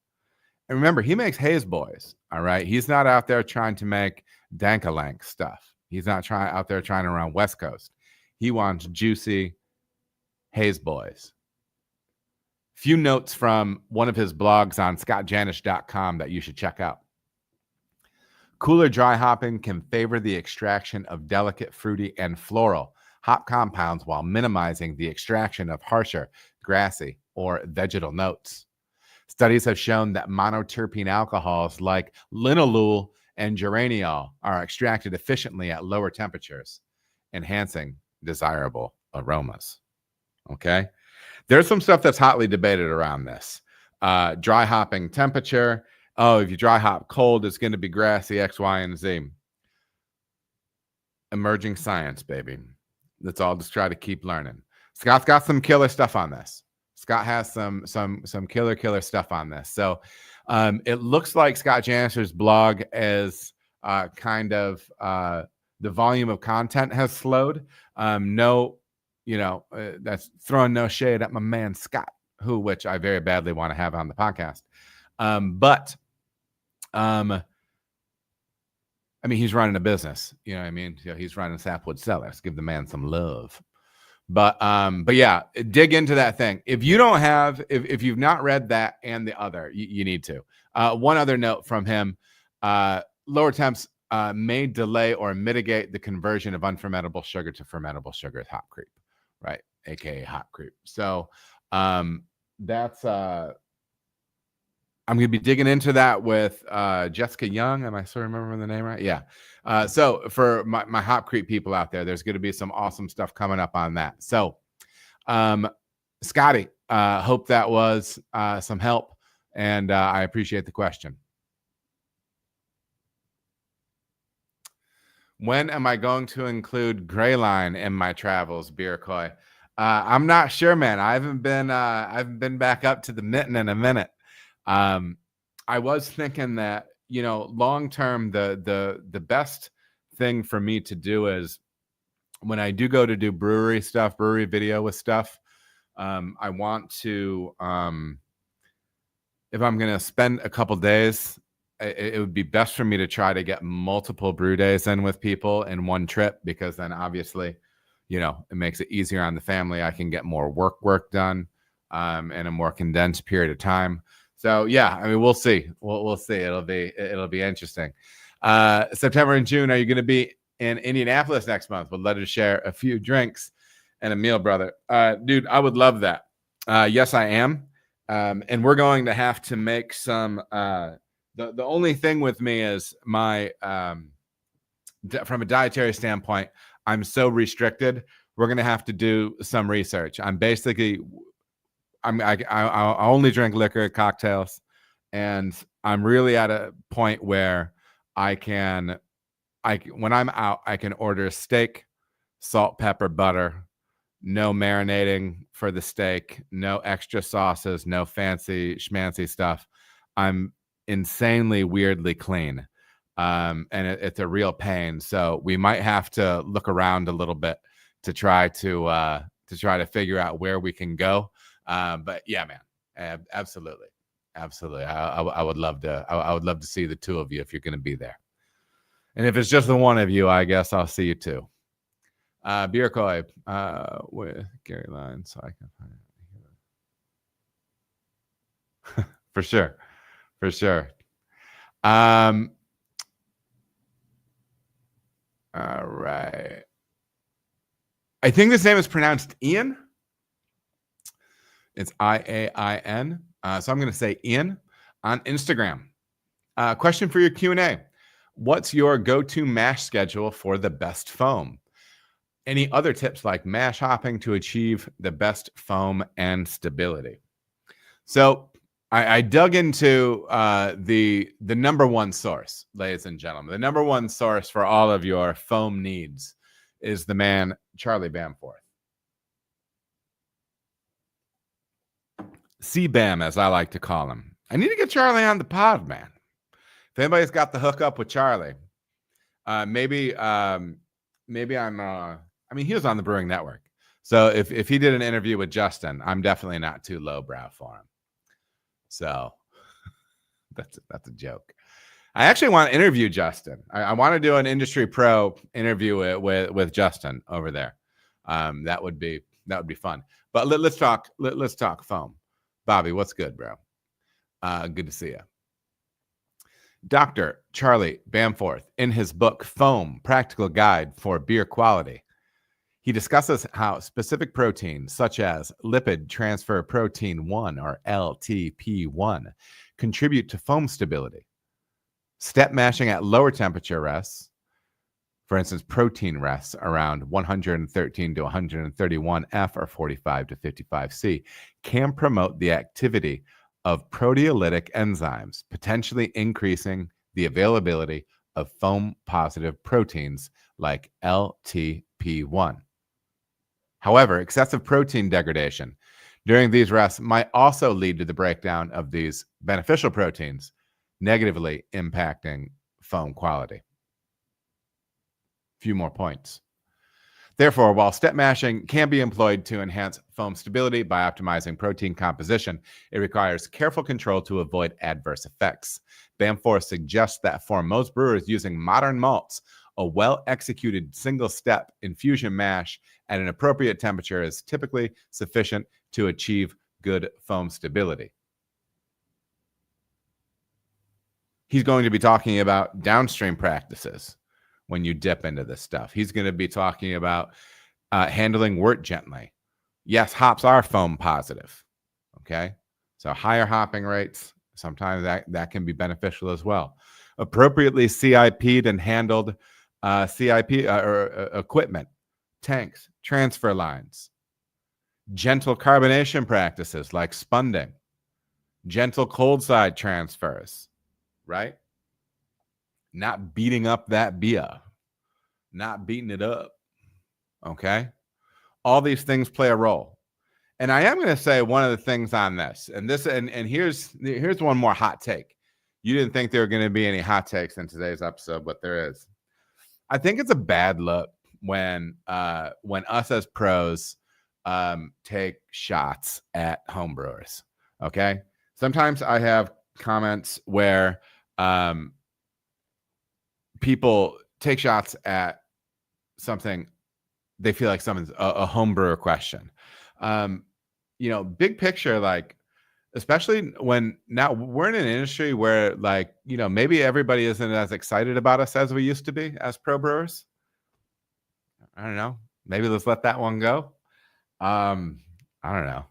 And remember, he makes haze boys, all right? He's not out there trying to make Dankalank stuff. He's not out there trying to run West Coast. He wants juicy haze boys. Few notes from one of his blogs on scottjanish.com that you should check out. Cooler dry hopping can favor the extraction of delicate, fruity, and floral hop compounds while minimizing the extraction of harsher, grassy, or vegetal notes. Studies have shown that monoterpene alcohols like linalool and geraniol are extracted efficiently at lower temperatures, enhancing desirable aromas. Okay? There's some stuff that's hotly debated around this. Dry hopping temperature. Oh, if you dry hop cold, it's going to be grassy, X, Y, and Z. Emerging science, baby. Let's all just try to keep learning. Scott's got some killer stuff on this. Scott has some killer stuff on this. So it looks like Scott Janister's blog is kind of the volume of content has slowed. No, that's throwing no shade at my man Scott, which I very badly want to have on the podcast. But I mean, he's running a business. You know what I mean? He's running Sapwood Cellars. Give the man some love. But yeah, dig into that thing. If you don't have, if you've not read that and the other, you need to. One other note from him: lower temps may delay or mitigate the conversion of unfermentable sugar to fermentable sugar as hop creep, right? AKA hop creep. So that's I'm going to be digging into that with Jessica Young. Am I still remembering the name right? Yeah. So for my hop creep people out there, there's going to be some awesome stuff coming up on that. So Scotty, hope that was some help, and I appreciate the question. When am I going to include Gray Line in my travels, Beer Coy? I'm not sure, man. I haven't been back up to the mitten in a minute. I was thinking that, long term, the best thing for me to do is when I do go to do brewery video with stuff, I want to, if I'm going to spend a couple days, it would be best for me to try to get multiple brew days in with people in one trip, because then obviously, it makes it easier on the family. I can get more work done in a more condensed period of time. So yeah, I mean, we'll see. We'll see. It'll be interesting. September and June, are you going to be in Indianapolis next month? Would love to share a few drinks and a meal, brother. Dude, I would love that. Yes, I am. And we're going to have to make some. The only thing with me is my from a dietary standpoint, I'm so restricted. We're going to have to do some research. I only drink liquor, cocktails, and I'm really at a point where when I'm out, I can order steak, salt, pepper, butter, no marinating for the steak, no extra sauces, no fancy schmancy stuff. I'm insanely weirdly clean. And it's a real pain. So we might have to look around a little bit to try to figure out where we can go. But yeah, man, absolutely. I would love to see the two of you if you're going to be there. And if it's just the one of you, I guess I'll see you too. Beer Coy with Gary Line, so I can find it. For sure. All right. I think this name is pronounced Ian. It's IAIN. So I'm going to say Ian on Instagram. Question for your Q&A. What's your go-to mash schedule for the best foam? Any other tips like mash hopping to achieve the best foam and stability? So I dug into the number one source, ladies and gentlemen. The number one source for all of your foam needs is the man, Charlie Bamforth. C-Bam, as I like to call him. I need to get Charlie on the pod, man. If anybody's got the hookup with Charlie, maybe I'm. I mean, he was on the Brewing Network, so if he did an interview with Justin, I'm definitely not too lowbrow for him. So that's a joke. I actually want to interview Justin. I want to do an industry pro interview with Justin over there. That would be fun. But let's talk foam. Bobby, what's good, bro? Good to see you. Dr. Charlie Bamforth, in his book Foam: Practical Guide for Beer Quality, he discusses how specific proteins such as lipid transfer protein 1 or LTP1 contribute to foam stability. Step mashing at lower temperature rests, for instance, protein rests around 113 to 131 F or 45 to 55 C, can promote the activity of proteolytic enzymes, potentially increasing the availability of foam-positive proteins like LTP1. However, excessive protein degradation during these rests might also lead to the breakdown of these beneficial proteins, negatively impacting foam quality. Few more points. Therefore, while step mashing can be employed to enhance foam stability by optimizing protein composition, it requires careful control to avoid adverse effects. BAM4 suggests that for most brewers using modern malts, a well-executed single-step infusion mash at an appropriate temperature is typically sufficient to achieve good foam stability. He's going to be talking about downstream practices when you dip into this stuff. He's going to be talking about handling wort gently. Yes, hops are foam positive. Okay, so higher hopping rates, sometimes that can be beneficial as well. Appropriately CIP'd and handled equipment, tanks, transfer lines. Gentle carbonation practices like spunding. Gentle cold side transfers, right? Not beating up that beer, not beating it up. Okay. All these things play a role. And I am going to say one of the things on this, and here's one more hot take. You didn't think there were going to be any hot takes in today's episode, but there is. I think it's a bad look when us as pros take shots at home brewers. Okay. Sometimes I have comments where people take shots at something they feel like someone's a home brewer question. Big picture, like, especially when now we're in an industry where, like, maybe everybody isn't as excited about us as we used to be as pro brewers. I don't know. Maybe let's let that one go. I don't know.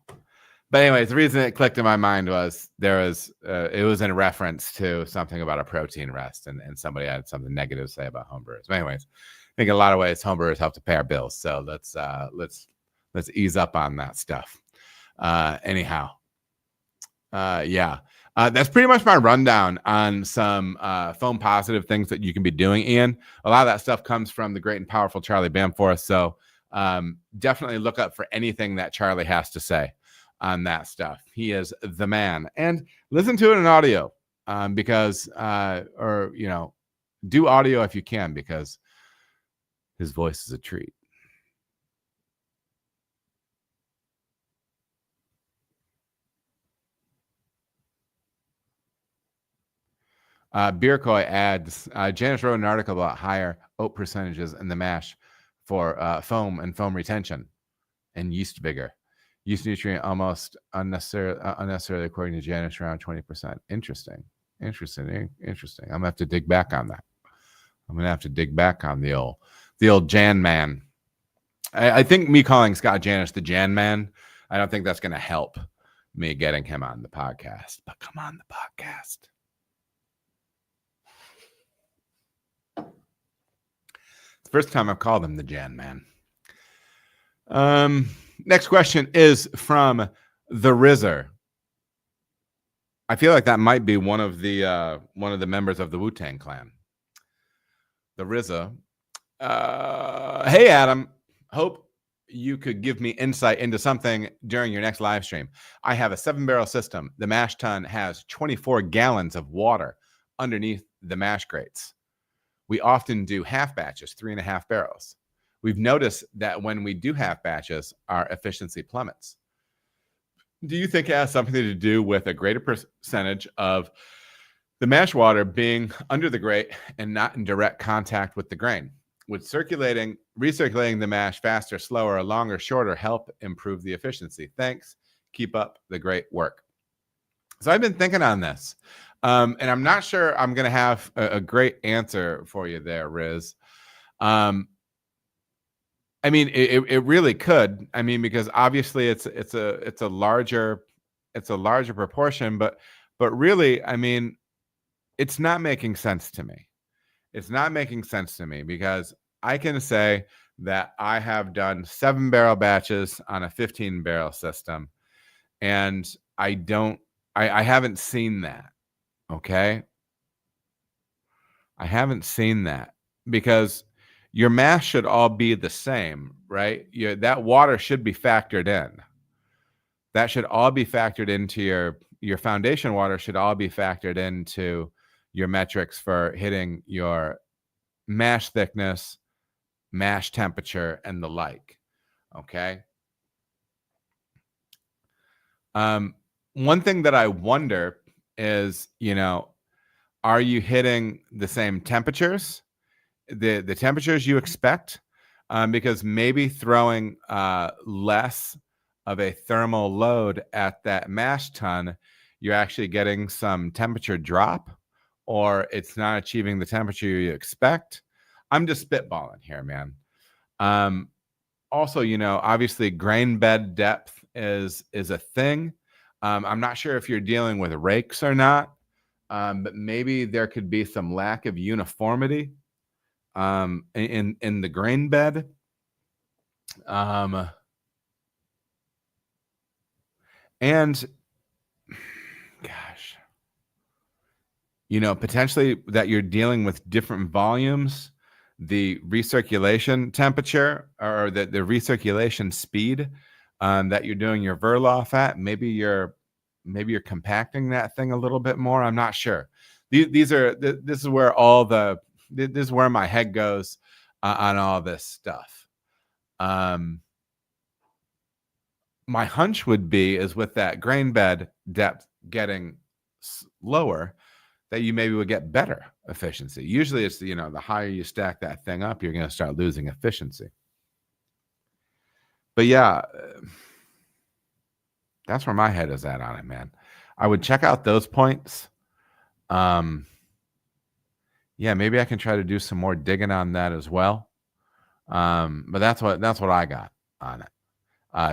But anyways, the reason it clicked in my mind was it was in reference to something about a protein rest, and somebody had something negative to say about homebrewers. But anyways, I think in a lot of ways homebrewers help to pay our bills. So let's ease up on that stuff. Anyhow, that's pretty much my rundown on some foam positive things that you can be doing, Ian. A lot of that stuff comes from the great and powerful Charlie Bamforth. So definitely look up for anything that Charlie has to say on that stuff. He is the man. And listen to it in audio because do audio if you can, because his voice is a treat. Beer Koi adds, Janice wrote an article about higher oat percentages in the mash for foam and foam retention and yeast vigor. Yeast nutrient almost unnecessarily, according to Janice, around 20%. Interesting. I'm gonna have to dig back on that. I'm gonna have to dig back on the old Jan man. I think me calling Scott Janice the Jan man, I don't think that's gonna help me getting him on the podcast. But come on the podcast. It's the first time I've called him the Jan man. Next question is from the Rizzer. I feel like that might be one of the members of the Wu-Tang Clan. The Rizzer. Hey Adam, hope you could give me insight into something during your next live stream. I have a 7-barrel system. The mash tun has 24 gallons of water underneath the mash grates. We often do half batches, 3.5 barrels. We've noticed that when we do half batches, our efficiency plummets. Do you think it has something to do with a greater percentage of the mash water being under the grate and not in direct contact with the grain? Would recirculating the mash faster, slower, longer, shorter help improve the efficiency? Thanks. Keep up the great work. So I've been thinking on this, and I'm not sure I'm going to have a great answer for you there, Riz. I mean, it really could. I mean, because obviously it's a larger proportion, but really, I mean, it's not making sense to me. It's not making sense to me because I can say that I have done 7-barrel batches on a 15-barrel system, and I haven't seen that. Okay, I haven't seen that because your mass should all be the same, right? That water should be factored in. That should all be factored into your foundation water should all be factored into your metrics for hitting your mash thickness, mash temperature, and the like. Okay. One thing that I wonder is, are you hitting the same temperatures, the temperatures you expect? Because maybe throwing less of a thermal load at that mash tun, you're actually getting some temperature drop, or it's not achieving the temperature you expect. I'm just spitballing here, man. Also, obviously grain bed depth is a thing. I'm not sure if you're dealing with rakes or not, but maybe there could be some lack of uniformity in the grain bed. And gosh, potentially that you're dealing with different volumes, the recirculation temperature or the recirculation speed that you're doing your Verloff at. Maybe you're compacting that thing a little bit more. I'm not sure. This is where this is where my head goes on all this stuff. My hunch would be is with that grain bed depth getting lower, that you maybe would get better efficiency. Usually it's, the higher you stack that thing up, you're going to start losing efficiency. But yeah, that's where my head is at on it, man. I would check out those points. Yeah, maybe I can try to do some more digging on that as well. But that's what I got on it.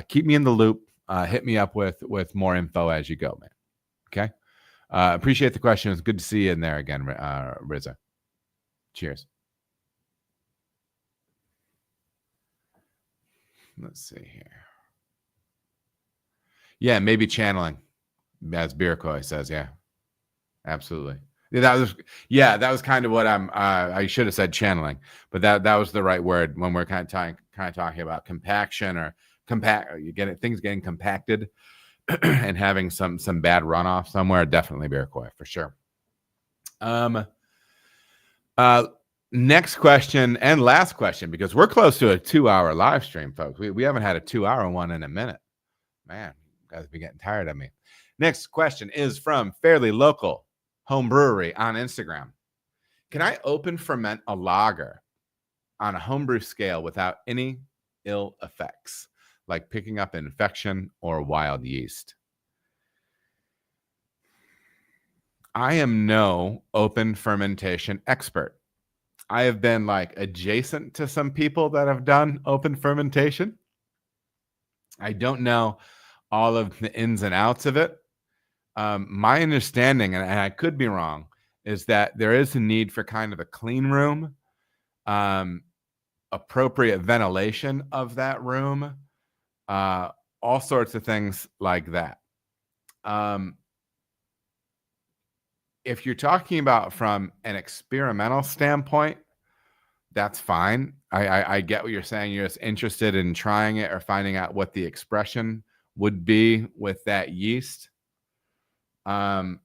Keep me in the loop. Hit me up with more info as you go, man. Okay. Appreciate the question. It's good to see you in there again, Rizza. Cheers. Let's see here. Yeah, maybe channeling, as Bierkoy says. Yeah, absolutely. That was kind of what I should have said channeling, but that was the right word when we're kind of talking about compaction or things getting compacted and having some bad runoff somewhere. Definitely Bierkoy for sure. Next question and last question, because we're close to a 2-hour live stream, folks. We haven't had a 2-hour one in a minute. Man, you guys be getting tired of me. Next question is from Fairly Local Home Brewery on Instagram. Can I open ferment a lager on a homebrew scale without any ill effects, like picking up infection or wild yeast? I am no open fermentation expert. I have been adjacent to some people that have done open fermentation. I don't know all of the ins and outs of it. My understanding, and I could be wrong, is that there is a need for kind of a clean room, appropriate ventilation of that room, all sorts of things like that. If you're talking about from an experimental standpoint, that's fine. I get what you're saying. You're just interested in trying it or finding out what the expression would be with that yeast. But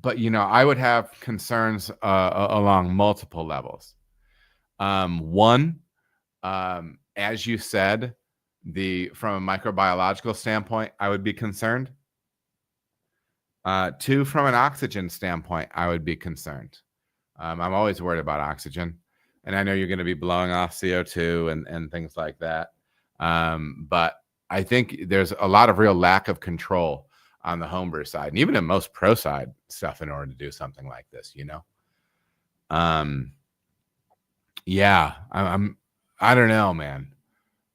I would have concerns along multiple levels. One, as you said, from a microbiological standpoint, I would be concerned. Two, from an oxygen standpoint, I would be concerned. I'm always worried about oxygen, and I know you're going to be blowing off CO2 and things like that. But I think there's a lot of real lack of control on the homebrew side, and even in most pro side stuff, in order to do something like this, yeah, I don't know, man.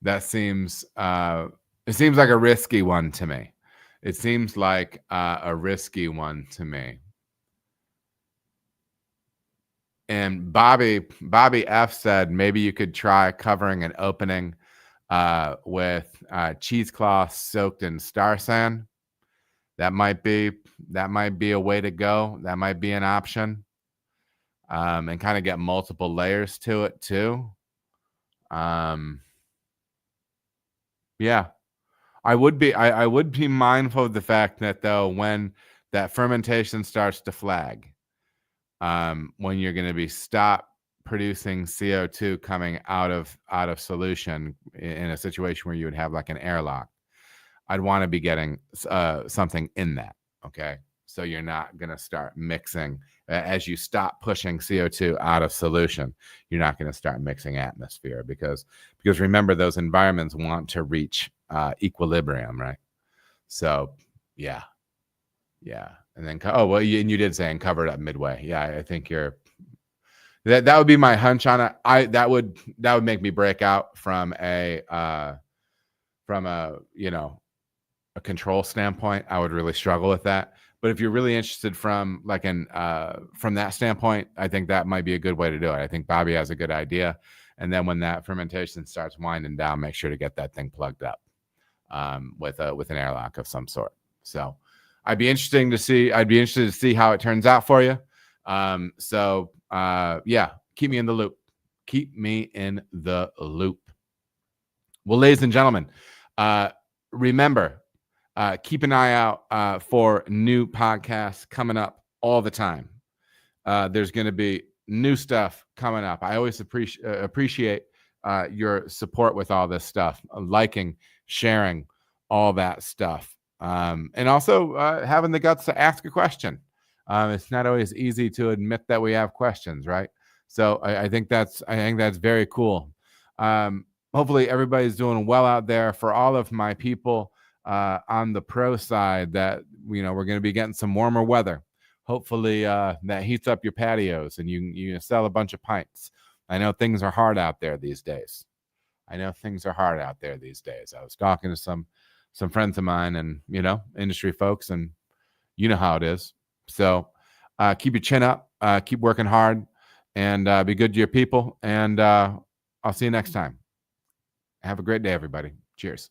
That seems it seems like a risky one to me. It seems like a risky one to me. And Bobby F said maybe you could try covering an opening with cheesecloth soaked in star sand. That might be a way to go. That might be an option. and kind of get multiple layers to it too. Yeah, I would be mindful of the fact that though, when that fermentation starts to flag, when you're going to be stop producing CO2 coming out of solution in a situation where you would have like an airlock, I'd want to be getting something in that. Okay. So you're not going to start mixing as you stop pushing CO2 out of solution. You're not going to start mixing atmosphere because remember, those environments want to reach equilibrium, right? So yeah. And then and you did say and cover it up midway. Yeah, I think that would be my hunch on it. That would make me break out from a a control standpoint. I would really struggle with that. But if you're really interested from that standpoint, I think that might be a good way to do it. I think Bobby has a good idea. And then when that fermentation starts winding down, make sure to get that thing plugged up with an airlock of some sort. So I'd be interested to see how it turns out for you. Yeah, keep me in the loop. Keep me in the loop. Well, ladies and gentlemen, remember, keep an eye out for new podcasts coming up all the time. There's going to be new stuff coming up. I always appreciate your support with all this stuff, liking, sharing, all that stuff. And also having the guts to ask a question. It's not always easy to admit that we have questions, right? So I think that's very cool. Hopefully everybody's doing well out there. For all of my people on the pro side, that we're going to be getting some warmer weather. Hopefully that heats up your patios and you sell a bunch of pints. I know things are hard out there these days. I was talking to some friends of mine and industry folks, and you know how it is. So keep your chin up, keep working hard, and be good to your people. And I'll see you next time. Have a great day, everybody. Cheers.